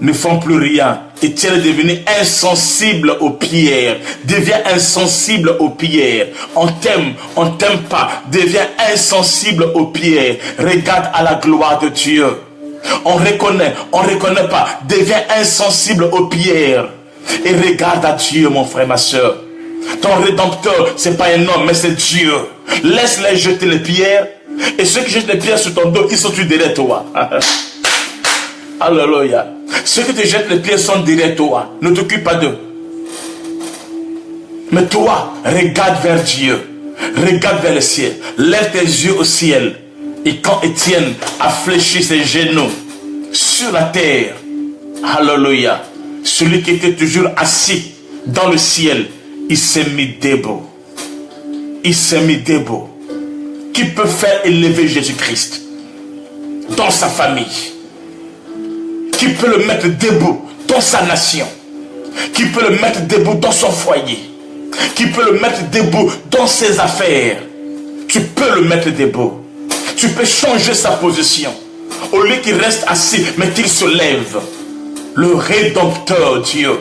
ne font plus rien. Étienne est devenu insensible aux pierres. Deviens insensible aux pierres. On t'aime pas. Deviens insensible aux pierres. Regarde à la gloire de Dieu. On reconnaît pas. Deviens insensible aux pierres. Et regarde à Dieu, mon frère, ma soeur. Ton Rédempteur, c'est pas un homme, mais c'est Dieu. Laisse-les jeter les pierres. Et ceux qui jettent les pierres sur ton dos, ils sont derrière toi. Alléluia. Ceux qui te jettent les pierres sont derrière toi. Ne t'occupe pas d'eux. Mais toi, regarde vers Dieu. Regarde vers le ciel. Lève tes yeux au ciel. Et quand Étienne a fléchi ses genoux sur la terre, alléluia, celui qui était toujours assis dans le ciel, il s'est mis debout. Il s'est mis debout. Qui peut faire élever Jésus-Christ dans sa famille? Qui peut le mettre debout dans sa nation? Qui peut le mettre debout dans son foyer? Qui peut le mettre debout dans ses affaires? Tu peux le mettre debout. Tu peux changer sa position. Au lieu qu'il reste assis, mais qu'il se lève. Le Rédempteur Dieu.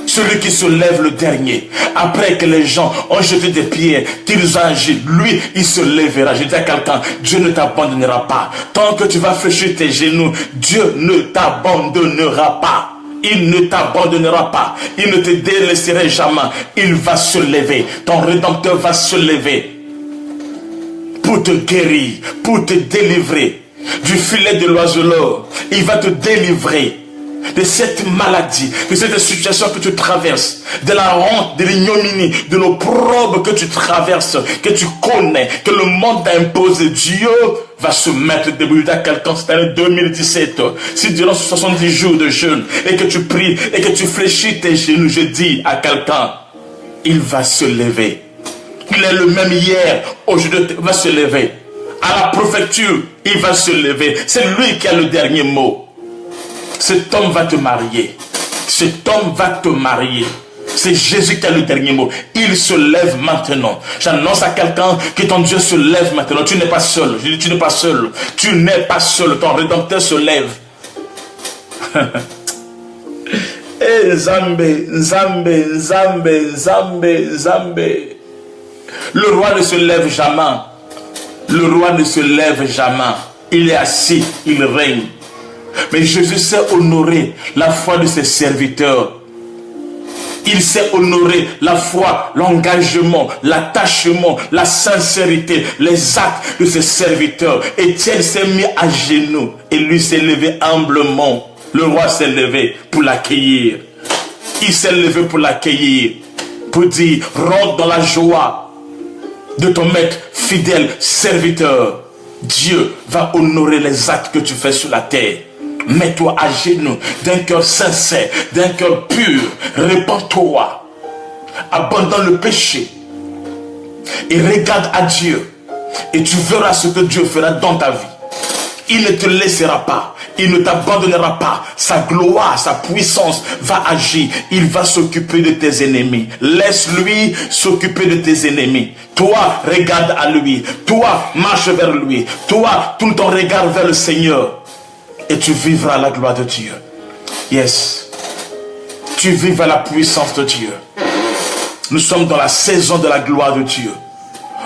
Celui qui se lève le dernier. Après que les gens ont jeté des pierres, qu'ils ont agi, lui, il se lèvera. Je dis à quelqu'un, Dieu ne t'abandonnera pas. Tant que tu vas fléchir tes genoux, Dieu ne t'abandonnera pas. Il ne t'abandonnera pas. Il ne te délaissera jamais. Il va se lever. Ton Rédempteur va se lever. Pour te guérir, pour te délivrer du filet de l'oiseleur. Il va te délivrer de cette maladie, de cette situation que tu traverses, de la honte, de l'ignominie, de l'opprobre que tu traverses, que tu connais, que le monde t'a imposé. Dieu va se mettre debout à quelqu'un cette année 2017. Si durant 70 jours de jeûne, et que tu pries, et que tu fléchis tes genoux, je dis à quelqu'un, il va se lever. Il est le même hier, aujourd'hui il va se lever. À la préfecture, il va se lever. C'est lui qui a le dernier mot. Cet homme va te marier. Cet homme va te marier. C'est Jésus qui a le dernier mot. Il se lève maintenant. J'annonce à quelqu'un que ton Dieu se lève maintenant. Tu n'es pas seul. Je dis, tu n'es pas seul. Tu n'es pas seul. Ton Rédempteur se lève. Eh, Zambé, Zambé, Zambé, Zambé, Zambé. Le roi ne se lève jamais. Le roi ne se lève jamais. Il est assis, il règne. Mais Jésus sait honorer la foi de ses serviteurs. Il sait honorer la foi, l'engagement, l'attachement, la sincérité, les actes de ses serviteurs. Étienne s'est mis à genoux et lui s'est levé humblement. Le roi s'est levé pour l'accueillir. Il s'est levé pour l'accueillir, pour dire, rentre dans la joie de ton maître fidèle serviteur. Dieu va honorer les actes que tu fais sur la terre. Mets-toi à genoux d'un cœur sincère, d'un cœur pur. Répands-toi. Abandonne le péché. Et regarde à Dieu. Et tu verras ce que Dieu fera dans ta vie. Il ne te laissera pas. Il ne t'abandonnera pas. Sa gloire, sa puissance va agir. Il va s'occuper de tes ennemis. Laisse-lui s'occuper de tes ennemis. Toi, regarde à lui. Toi, marche vers lui. Toi, tourne ton regard vers le Seigneur. Et tu vivras la gloire de Dieu. Yes. Tu vivras la puissance de Dieu. Nous sommes dans la saison de la gloire de Dieu.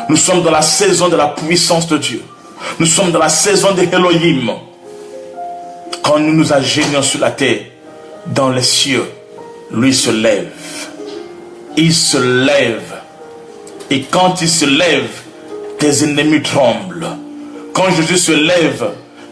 Nous sommes dans la saison de la puissance de Dieu. Nous sommes dans la saison de Elohim. Quand nous nous agenouillons sur la terre, dans les cieux, lui se lève. Il se lève. Et quand il se lève, tes ennemis tremblent. Quand Jésus se lève,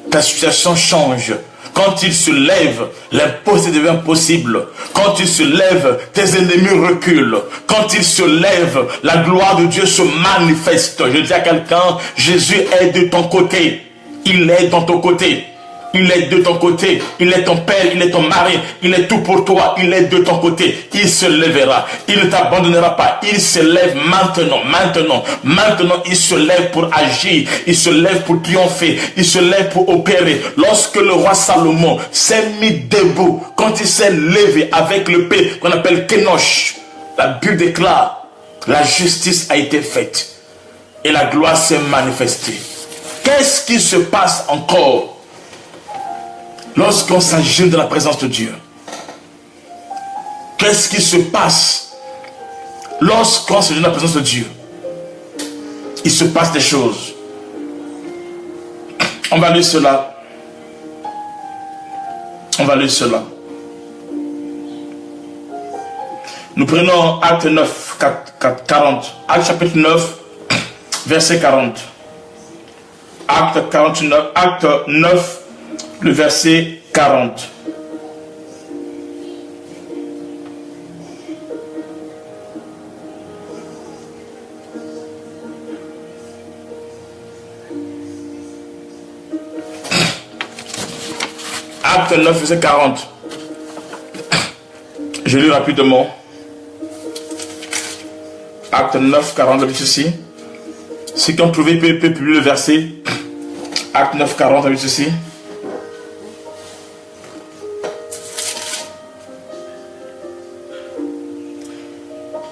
ta situation change. Quand il se lève, l'impossible devient possible. Quand il se lève, tes ennemis reculent. Quand il se lève, la gloire de Dieu se manifeste. Je dis à quelqu'un, Jésus est de ton côté. Il est dans ton côté. Il est de ton côté. Il est ton père, il est ton mari. Il est tout pour toi. Il est de ton côté. Il se lèvera. Il ne t'abandonnera pas. Il se lève maintenant. Maintenant, il se lève pour agir. Il se lève pour triompher. Il se lève pour opérer. Lorsque le roi Salomon s'est mis debout, quand il s'est levé avec le paix qu'on appelle Kénosh, la Bible déclare, la justice a été faite. Et la gloire s'est manifestée. Qu'est-ce qui se passe encore lorsqu'on s'agenouille dans la présence de Dieu? Qu'est-ce qui se passe lorsqu'on s'agenouille dans la présence de Dieu? Il se passe des choses. On va lire cela. On va lire cela. Nous prenons Acte 9, 40. Acte chapitre 9, verset 40. Acte 9, le verset 40. Acte 9, verset 40. Je lis rapidement. Acte 9, 40, dit ceci. Ceux qui ont trouvé peut publier le verset. Acte 9, 40, dit ceci.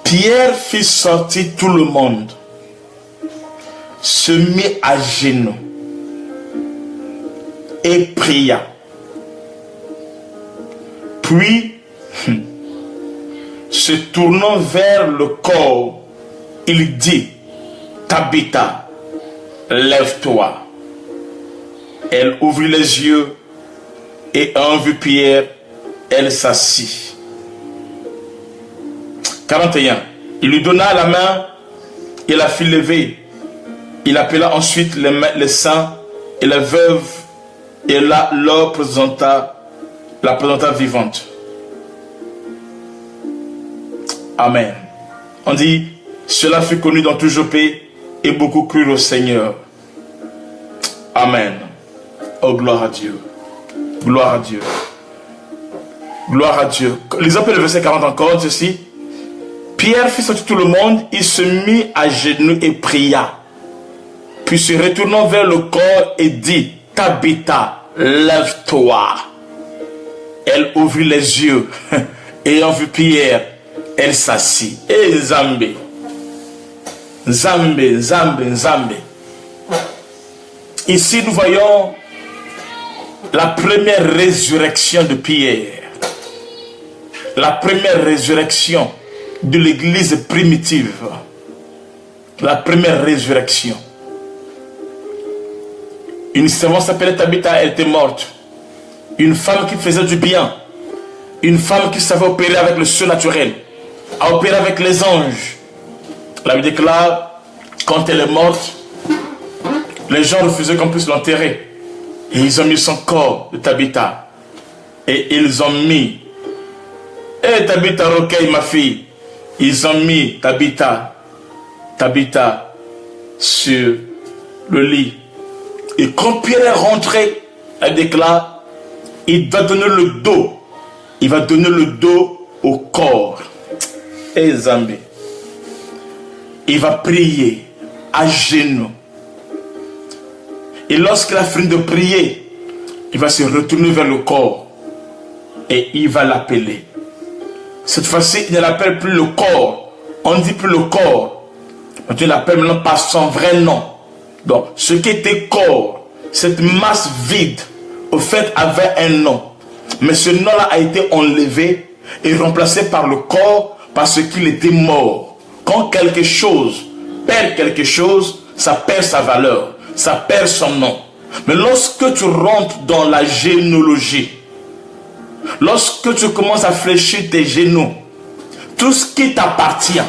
Pierre fit sortir tout le monde, se mit à genoux et pria. Puis, se tournant vers le corps, il dit, Tabitha, lève-toi. Elle ouvrit les yeux et en vue Pierre, elle s'assit. 41. Il lui donna la main et la fit lever. Il appela ensuite les saints et les veuves et là leur présenta vivante. Amen. On dit, cela fut connu dans tout Jopé et beaucoup crurent au Seigneur. Amen. Oh, gloire à Dieu. Gloire à Dieu. Gloire à Dieu. Lisons le verset 40 encore, ceci. Pierre fit sortir tout le monde, il se mit à genoux et pria. Puis se retournant vers le corps et dit, Tabitha, lève-toi. Elle ouvrit les yeux et ayant vu Pierre, elle s'assit. Et Nzambe. Ici nous voyons la première résurrection de Pierre. La première résurrection de l'église primitive. La première résurrection. Une servante s'appelait Tabitha, elle était morte. Une femme qui faisait du bien. Une femme qui savait opérer avec le surnaturel. A opéré avec les anges. La Bible déclare, quand elle est morte, les gens refusaient qu'on puisse l'enterrer. Et ils ont mis son corps de Tabitha. Et ils ont mis, Tabitha recueille ma fille. Ils ont mis Tabitha sur le lit. Et quand Pierre est rentré, elle déclare, il va donner le dos. Il va donner le dos au corps. Et Zambé. Il va prier à genoux. Et lorsqu'il a fini de prier, il va se retourner vers le corps. Et il va l'appeler. Cette fois-ci, il ne l'appelle plus le corps. On ne dit plus le corps. On l'appelle maintenant par son vrai nom. Donc, ce qui était corps, cette masse vide, au fait, avait un nom. Mais ce nom-là a été enlevé et remplacé par le corps parce qu'il était mort. Quand quelque chose perd quelque chose, ça perd sa valeur, ça perd son nom. Mais lorsque tu rentres dans la généalogie, lorsque tu commences à fléchir tes genoux, tout ce qui t'appartient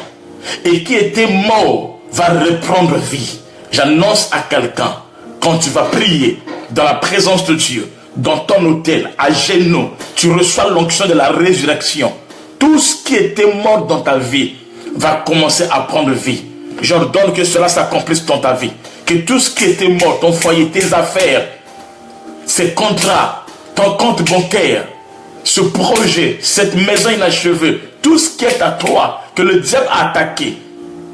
et qui était mort va reprendre vie. J'annonce à quelqu'un, quand tu vas prier dans la présence de Dieu, dans ton hôtel, à genoux, tu reçois l'onction de la résurrection. Tout ce qui était mort dans ta vie va commencer à prendre vie. J'ordonne que cela s'accomplisse dans ta vie. Que tout ce qui était mort, ton foyer, tes affaires, ces contrats, ton compte bancaire, ce projet, cette maison inachevée, tout ce qui est à toi, que le diable a attaqué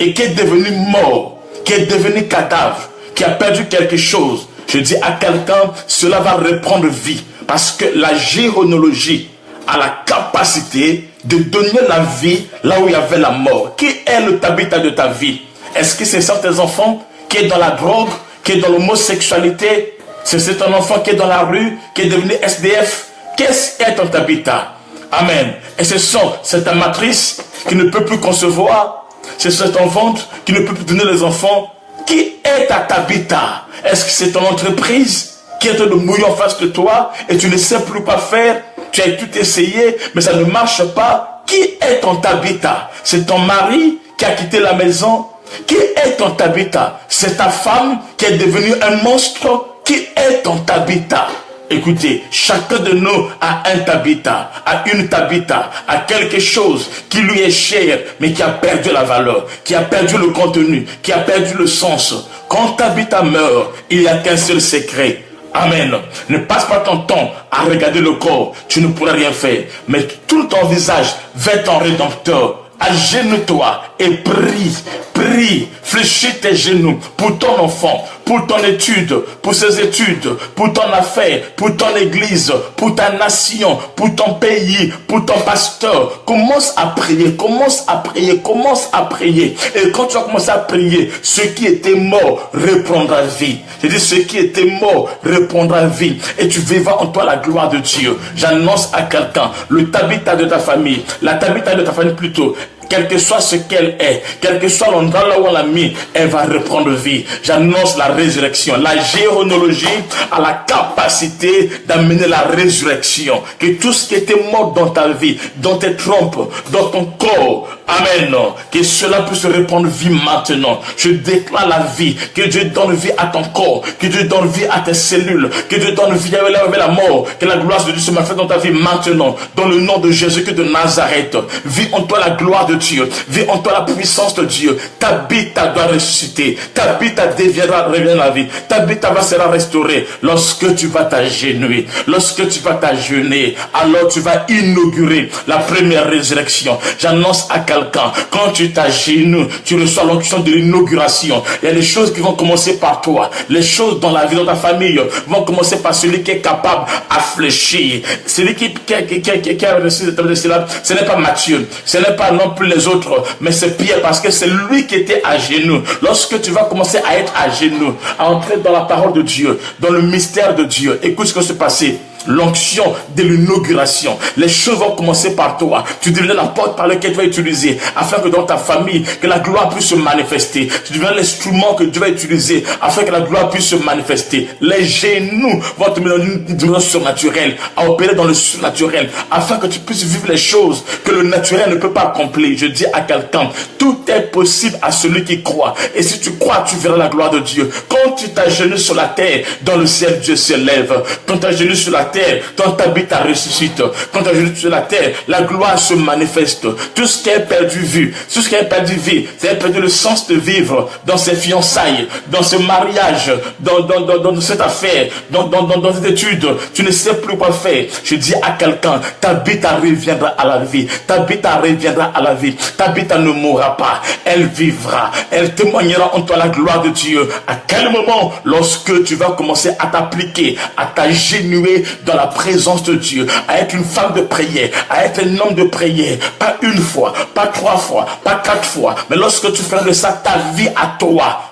et qui est devenu mort, qui est devenu cadavre, qui a perdu quelque chose, je dis à quelqu'un, cela va reprendre vie. Parce que la généalogie a la capacité de donner la vie là où il y avait la mort. Qui est le Tabitha de ta vie? Est-ce que c'est tes enfants qui est dans la drogue, qui est dans l'homosexualité? C'est un enfant qui est dans la rue, qui est devenu SDF? Qu'est-ce qu'est ton Tabitha? Amen. Et c'est ta matrice qui ne peut plus concevoir. C'est ton ventre qui ne peut plus donner les enfants. Qui est ta Tabitha? Est-ce que c'est ton entreprise qui est en train de mouiller en face de toi et tu ne sais plus quoi faire? Tu as tout essayé, mais ça ne marche pas. Qui est ton Tabitha? C'est ton mari qui a quitté la maison? Qui est ton Tabitha? C'est ta femme qui est devenue un monstre? Qui est ton Tabitha? Écoutez, chacun de nous a un Tabitha, a une Tabitha, a quelque chose qui lui est cher, mais qui a perdu la valeur, qui a perdu le contenu, qui a perdu le sens. Quand Tabitha meurt, il n'y a qu'un seul secret. Amen. Ne passe pas ton temps à regarder le corps, tu ne pourras rien faire. Mais tout ton visage vers ton Rédempteur. Agenouille-toi et prie, fléchis tes genoux pour ton enfant, pour ton étude, pour ses études, pour ton affaire, pour ton église, pour ta nation, pour ton pays, pour ton pasteur. Commence à prier, commence à prier, commence à prier. Et quand tu vas commencer à prier, ce qui était mort reprendra vie. Je dis, ce qui était mort reprendra vie. Et tu vivras en toi la gloire de Dieu. J'annonce à quelqu'un, le Tabitha de ta famille, la Tabitha de ta famille plutôt, quel que soit ce qu'elle est, quel que soit l'endroit là où on l'a mis, elle va reprendre vie. J'annonce la résurrection. La généalogie a la capacité d'amener la résurrection. Que tout ce qui était mort dans ta vie, dans tes trompes, dans ton corps, amen, que cela puisse reprendre vie maintenant. Je déclare la vie, que Dieu donne vie à ton corps, que Dieu donne vie à tes cellules, que Dieu donne vie à la mort, que la gloire de Dieu se manifeste dans ta vie maintenant, dans le nom de Jésus-Christ de Nazareth. Vis en toi la gloire de Dieu, vis en toi la puissance de Dieu. Tabitha doit ressusciter, Tabitha reviendra à la vie, Tabitha sera restaurée. Lorsque tu vas t'agenouiller, lorsque tu vas t'agenouiller, alors tu vas inaugurer la première résurrection. J'annonce à quelqu'un, quand tu t'agenouilles, tu reçois l'onction de l'inauguration. Il y a des choses qui vont commencer par toi, les choses dans la vie, dans ta famille vont commencer par celui qui est capable à fléchir, celui qui a reçu cela. Ce n'est pas Matthieu, ce n'est pas non plus les autres, mais c'est Pierre, parce que c'est lui qui était à genoux. Lorsque tu vas commencer à être à genoux, à entrer dans la parole de Dieu, dans le mystère de Dieu, écoute ce qui va se passer. l'onction de l'inauguration. Les choses vont commencer par toi. Tu deviens la porte par laquelle tu vas utiliser afin que dans ta famille, que la gloire puisse se manifester. Tu deviens l'instrument que Dieu va utiliser afin que la gloire puisse se manifester. Les genoux vont te mettre dans une dimension surnaturelle, à opérer dans le surnaturel, afin que tu puisses vivre les choses que le naturel ne peut pas accomplir. Je dis à quelqu'un, tout est possible à celui qui croit. Et si tu crois, tu verras la gloire de Dieu. Quand tu t'agenouilles sur la terre, dans le ciel, Dieu se lève. Quand tu t'agenouilles sur la terre, quand tu habites, ta ressuscite. Quand tu t'agenouilles sur la terre, la gloire se manifeste. Tout ce qui est perdu vu, tout ce qui est perdu vie, c'est perdu le sens de vivre dans ses fiançailles, dans ce mariage, dans cette affaire, dans cette étude. Tu ne sais plus quoi faire. Je dis à quelqu'un, ta bête reviendra à la vie. Ta bête reviendra à la vie. Ta bête ne mourra pas. Elle vivra. Elle témoignera en toi la gloire de Dieu. À quel moment, lorsque tu vas commencer à t'appliquer, à t'agenouiller dans la présence de Dieu, à être une femme de prière, à être un homme de prière, pas une fois, pas 3 fois, pas 4 fois, mais lorsque tu feras de ça ta vie à toi,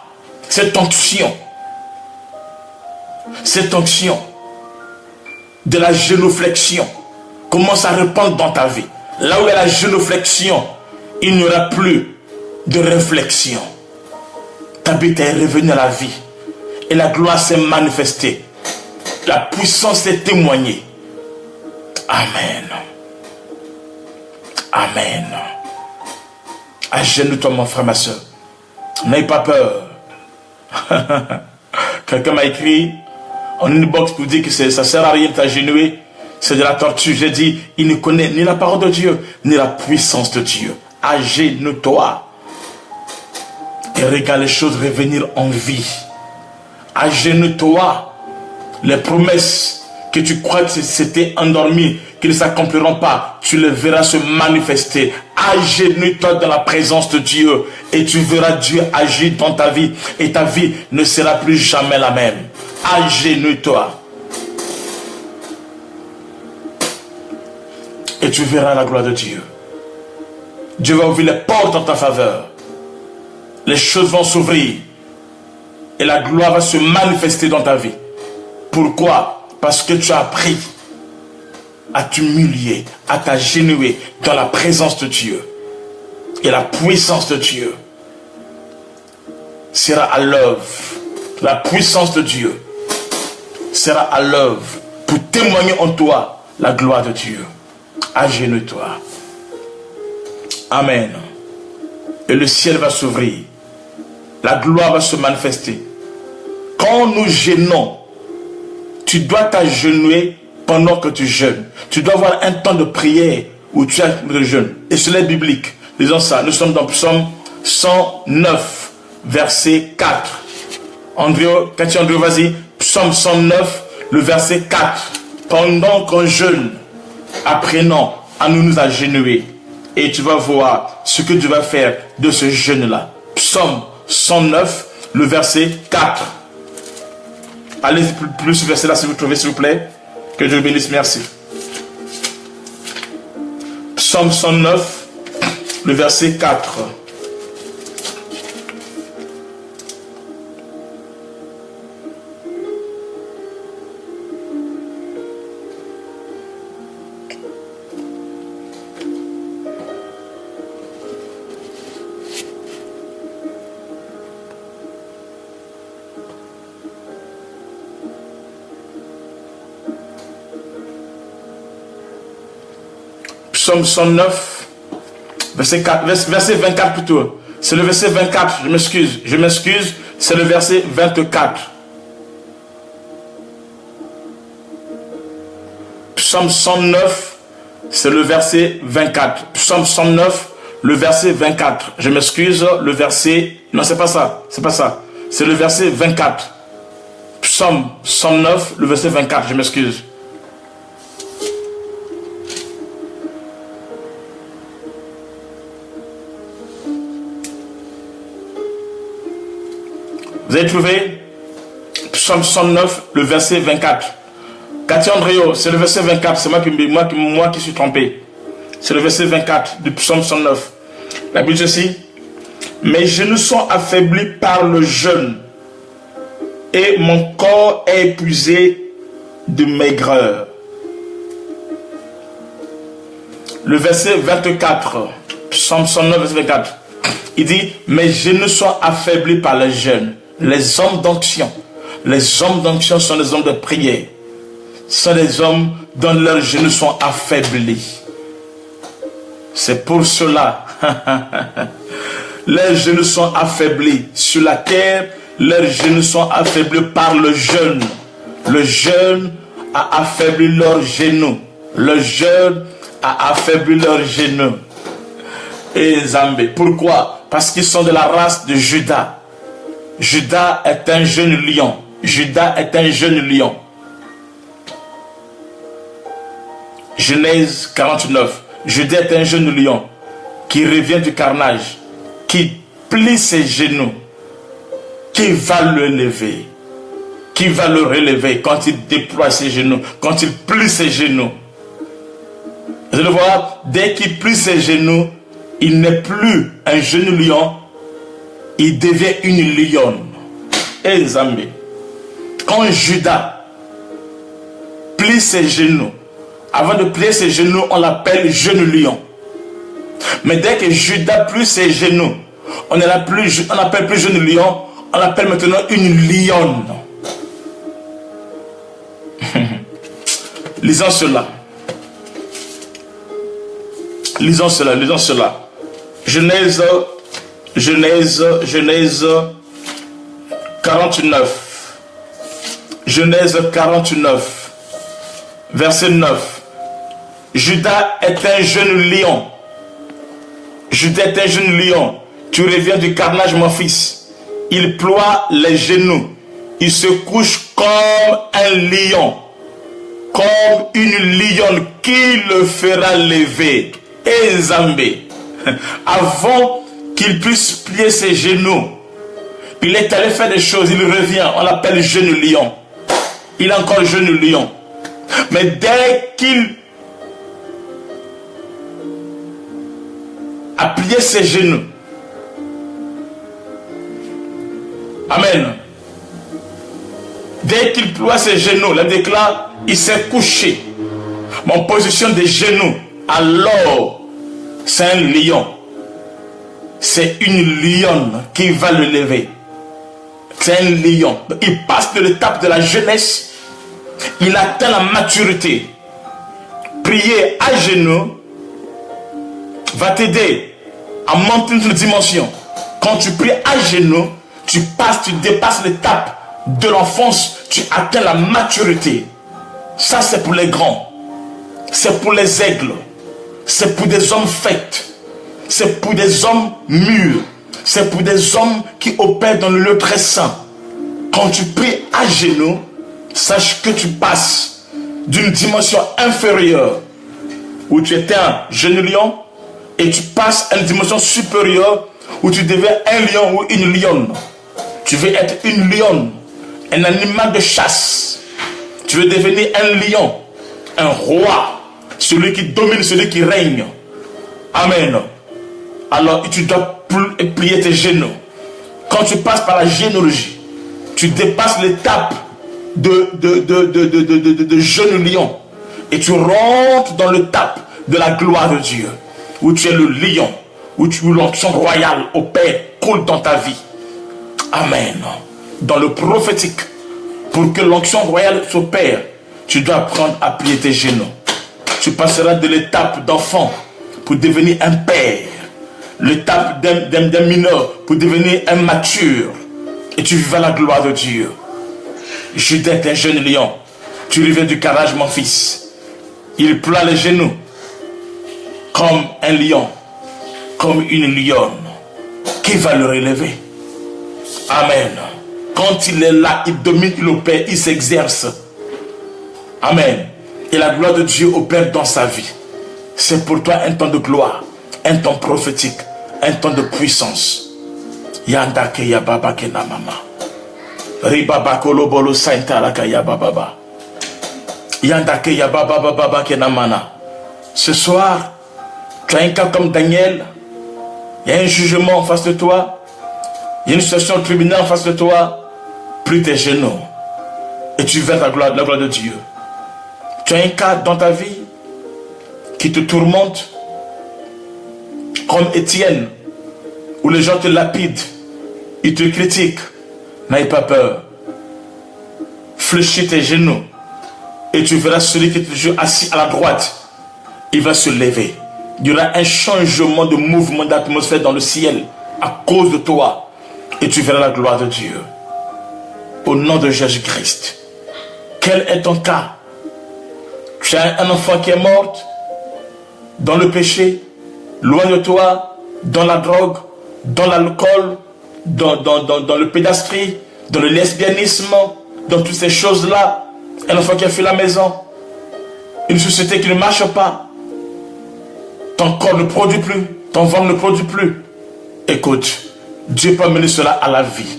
cette onction de la génuflexion commence à répandre dans ta vie. Là où il y a la génuflexion, il n'y aura plus de réflexion. Ta bête est revenue à la vie et la gloire s'est manifestée. La puissance est témoignée. Amen. Amen. Agenouille-toi, mon frère, ma soeur. N'aie pas peur. Quelqu'un m'a écrit en inbox pour dire que ça ne sert à rien de t'agenouiller. C'est de la torture. J'ai dit, il ne connaît ni la parole de Dieu, ni la puissance de Dieu. Agenouille-toi. Et regarde les choses revenir en vie. Agenouille-toi. Les promesses que tu crois que c'était endormi, qu'ils ne s'accompliront pas, tu les verras se manifester. Agenouille-toi dans la présence de Dieu et tu verras Dieu agir dans ta vie et ta vie ne sera plus jamais la même. Agenouille-toi et tu verras la gloire de Dieu. Dieu va ouvrir les portes en ta faveur. Les choses vont s'ouvrir et la gloire va se manifester dans ta vie. Pourquoi? Parce que tu as appris à t'humilier, à t'agenouiller dans la présence de Dieu. Et la puissance de Dieu sera à l'œuvre. La puissance de Dieu sera à l'œuvre pour témoigner en toi la gloire de Dieu. Agenouille-toi. Amen. Et le ciel va s'ouvrir. La gloire va se manifester. Quand nous jeûnons, tu dois t'agenouiller pendant que tu jeûnes. Tu dois avoir un temps de prière où tu as de jeûne. Et cela est biblique. Disons ça. Nous sommes dans Psaume 109, verset 4. André, vas-y. Psaume 109, le verset 4. Pendant qu'on jeûne, apprenons à nous agenouiller. Et tu vas voir ce que tu vas faire de ce jeûne-là. Psaume 109, le verset 4. Allez plus ce verset-là si vous trouvez, s'il vous plaît. Que Dieu bénisse, merci. Psaume 109, le verset 4. Psaume 109, verset 24 plutôt. C'est le verset 24, je m'excuse, c'est le verset 24. Psaume 109, c'est le verset 24. Psaume 109, le verset 24. Je m'excuse, le verset... Non, c'est pas ça, c'est pas ça. C'est le verset 24. Psaume 109, le verset 24, je m'excuse. Vous avez trouvé? Psaume 109, le verset 24. Cathy Andréo, c'est le verset 24. C'est moi qui suis trompé. C'est le verset 24 du Psaume 109. La Bible dit ceci. Mes genoux sont affaiblis par le jeûne et mon corps est épuisé de maigreur. le verset 24, Psaume 109, verset 24, il dit, mes genoux sont affaiblis par les jeûnes, les hommes d'onction. Les hommes d'onction sont des hommes de prière. Ce sont des hommes dont leurs genoux sont affaiblis. C'est pour cela, leurs genoux sont affaiblis. Sur la terre, leurs genoux sont affaiblis par le jeûne. Le jeûne a affaibli leurs genoux. Le jeûne a affaibli leurs genoux. Et Zambé, pourquoi? Parce qu'ils sont de la race de Judas. Judas est un jeune lion. Judas est un jeune lion. Genèse 49. Judas est un jeune lion qui revient du carnage, qui plie ses genoux, qui va le lever, qui va le relever quand il déploie ses genoux, quand il plie ses genoux. Vous allez voir, dès qu'il plie ses genoux, il n'est plus un jeune lion, il devient une lionne. Et Zambé, quand Judas plie ses genoux, avant de plier ses genoux, on l'appelle jeune lion. Mais dès que Judas plie ses genoux, on n'appelle plus jeune lion, on l'appelle maintenant une lionne. Lisons cela. Lisons cela, lisons cela. Genèse 49. Genèse 49, verset 9. Judas est un jeune lion. Judas est un jeune lion. Tu reviens du carnage, mon fils. Il ploie les genoux. Il se couche comme un lion. Comme une lionne qui le fera lever. Et Zambé, avant qu'il puisse plier ses genoux, il est allé faire des choses, il revient, on l'appelle jeune lion. Il est encore jeune lion. Mais dès qu'il a plié ses genoux, amen, dès qu'il ploie ses genoux, la déclare, il s'est couché. Mon position des genoux, alors, c'est un lion. C'est une lionne qui va le lever. C'est un lion. Il passe de l'étape de la jeunesse. Il atteint la maturité. Prier à genoux va t'aider à monter une dimension. Quand tu pries à genoux, tu dépasses l'étape de l'enfance, tu atteins la maturité. Ça, c'est pour les grands. C'est pour les aigles. C'est pour des hommes faits. C'est pour des hommes mûrs. C'est pour des hommes qui opèrent dans le lieu très saint. Quand tu pries à genoux, sache que tu passes d'une dimension inférieure où tu étais un jeune lion et tu passes à une dimension supérieure où tu deviens un lion ou une lionne. Tu veux être une lionne, un animal de chasse. Tu veux devenir un lion, un roi, celui qui domine, celui qui règne. Amen. Alors tu dois plier tes genoux. Quand tu passes par la généalogie, tu dépasses l'étape de jeune lion et tu rentres dans l'étape de la gloire de Dieu, où tu es le lion, où l'onction royale opère, coule dans ta vie. Amen. Dans le prophétique, pour que l'onction royale s'opère, tu dois apprendre à plier tes genoux. Tu passeras de l'étape d'enfant pour devenir un père, l'étape d'un mineur pour devenir un mature, et tu vivras la gloire de Dieu. Judas est un jeune lion. Tu reviens du carnage, mon fils. Il ploie les genoux comme un lion, comme une lionne qui va le relever. Amen. Quand il est là, il domine, il opère, il s'exerce. Amen. Et la gloire de Dieu opère dans sa vie. C'est pour toi un temps de gloire, un temps prophétique, un temps de puissance. Yandake yababa kenamama. Ribaba kolobolo saintalaka yababa. Yandake yababa baba kenamana. Ce soir, tu as un cas comme Daniel. Il y a un jugement en face de toi. Il y a une situation tribunale en face de toi. Plie tes genoux et tu verras la gloire de Dieu. Tu as un cas dans ta vie qui te tourmente. comme Étienne, où les gens te lapident, ils te critiquent, n'aie pas peur. Fléchis tes genoux et tu verras celui qui est toujours assis à la droite, il va se lever. Il y aura un changement de mouvement d'atmosphère dans le ciel à cause de toi et tu verras la gloire de Dieu. Au nom de Jésus-Christ. Quel est ton cas? Tu as un enfant qui est mort dans le péché, loin de toi, dans la drogue, dans l'alcool, dans le pédastrie, dans le lesbianisme, dans toutes ces choses-là. Un enfant qui a fait la maison, une société qui ne marche pas, ton corps ne produit plus, ton ventre ne produit plus. Écoute, Dieu peut amener cela à la vie,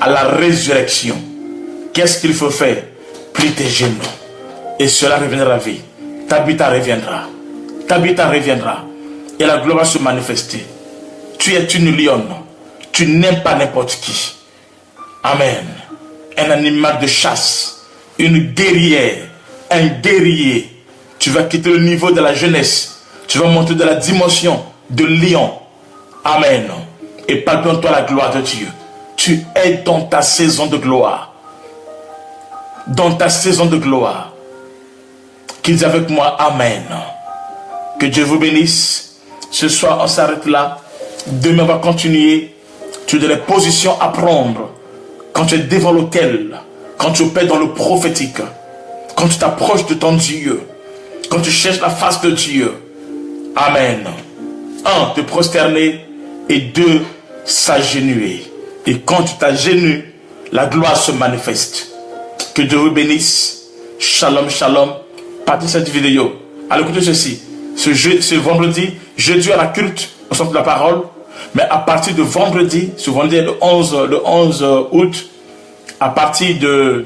à la résurrection. Qu'est-ce qu'il faut faire? Plie tes genoux et cela reviendra à la vie. Tabitha reviendra. Tabitha reviendra et la gloire va se manifester. Tu es une lionne. Tu n'aimes pas n'importe qui. Amen. Un animal de chasse, une guerrière, un guerrier. Tu vas quitter le niveau de la jeunesse. Tu vas monter de la dimension de lion. Amen. Et palpe en toi la gloire de Dieu. Tu es dans ta saison de gloire. Dans ta saison de gloire. Qu'il dit avec moi, Amen. Que Dieu vous bénisse. Ce soir, on s'arrête là. Demain, on va continuer. Tu as des positions à prendre. Quand tu es devant l'autel, quand tu opères dans le prophétique, quand tu t'approches de ton Dieu, quand tu cherches la face de Dieu. Amen. 1, te prosterner et 2, s'agenouiller. Et quand tu t'agenouilles, la gloire se manifeste. Que Dieu vous bénisse. Shalom, shalom. Partagez cette vidéo. Alors écoutez ceci. Ce vendredi, jeudi à la culte, au centre de la parole. Mais à partir de vendredi, ce vendredi le 11 août, à partir de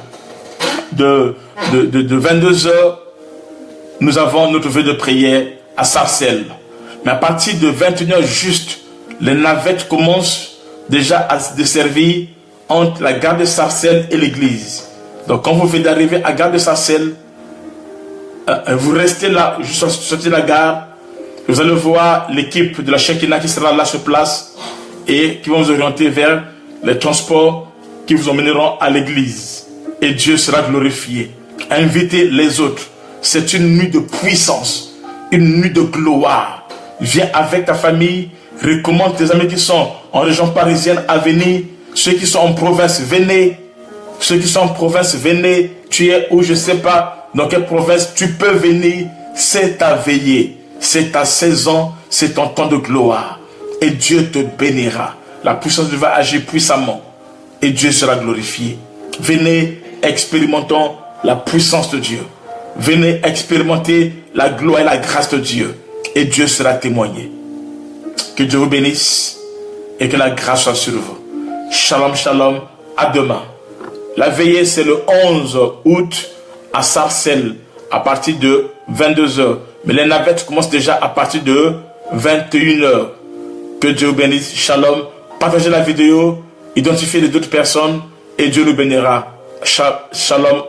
22 h, nous avons notre vœu de prière à Sarcelles. Mais à partir de 21 h juste, les navettes commencent déjà à desservir entre la gare de Sarcelles et l'église. Donc quand vous venez d'arriver à gare de Sarcelles, vous restez là, juste sortez de la gare, vous allez voir l'équipe de la Shekinah qui sera là sur place et qui vont vous orienter vers les transports qui vous emmèneront à l'église. Et Dieu sera glorifié. Invitez les autres. C'est une nuit de puissance, une nuit de gloire. Viens avec ta famille, recommande tes amis qui sont en région parisienne à venir. Ceux qui sont en province, venez. Ceux qui sont en province, venez. Tu es où, je ne sais pas, dans quelle province, tu peux venir. C'est ta veillée. C'est ta saison, c'est ton temps de gloire. Et Dieu te bénira. La puissance de Dieu va agir puissamment. Et Dieu sera glorifié. Venez, expérimentons la puissance de Dieu. Venez expérimenter la gloire et la grâce de Dieu. Et Dieu sera témoigné. Que Dieu vous bénisse et que la grâce soit sur vous. Shalom, shalom. À demain. La veillée, c'est le 11 août à Sarcelles à partir de 22 h. Mais les navettes commencent déjà à partir de 21 h. Que Dieu vous bénisse. Shalom. Partagez la vidéo. Identifiez les autres personnes. Et Dieu nous bénira. Shalom.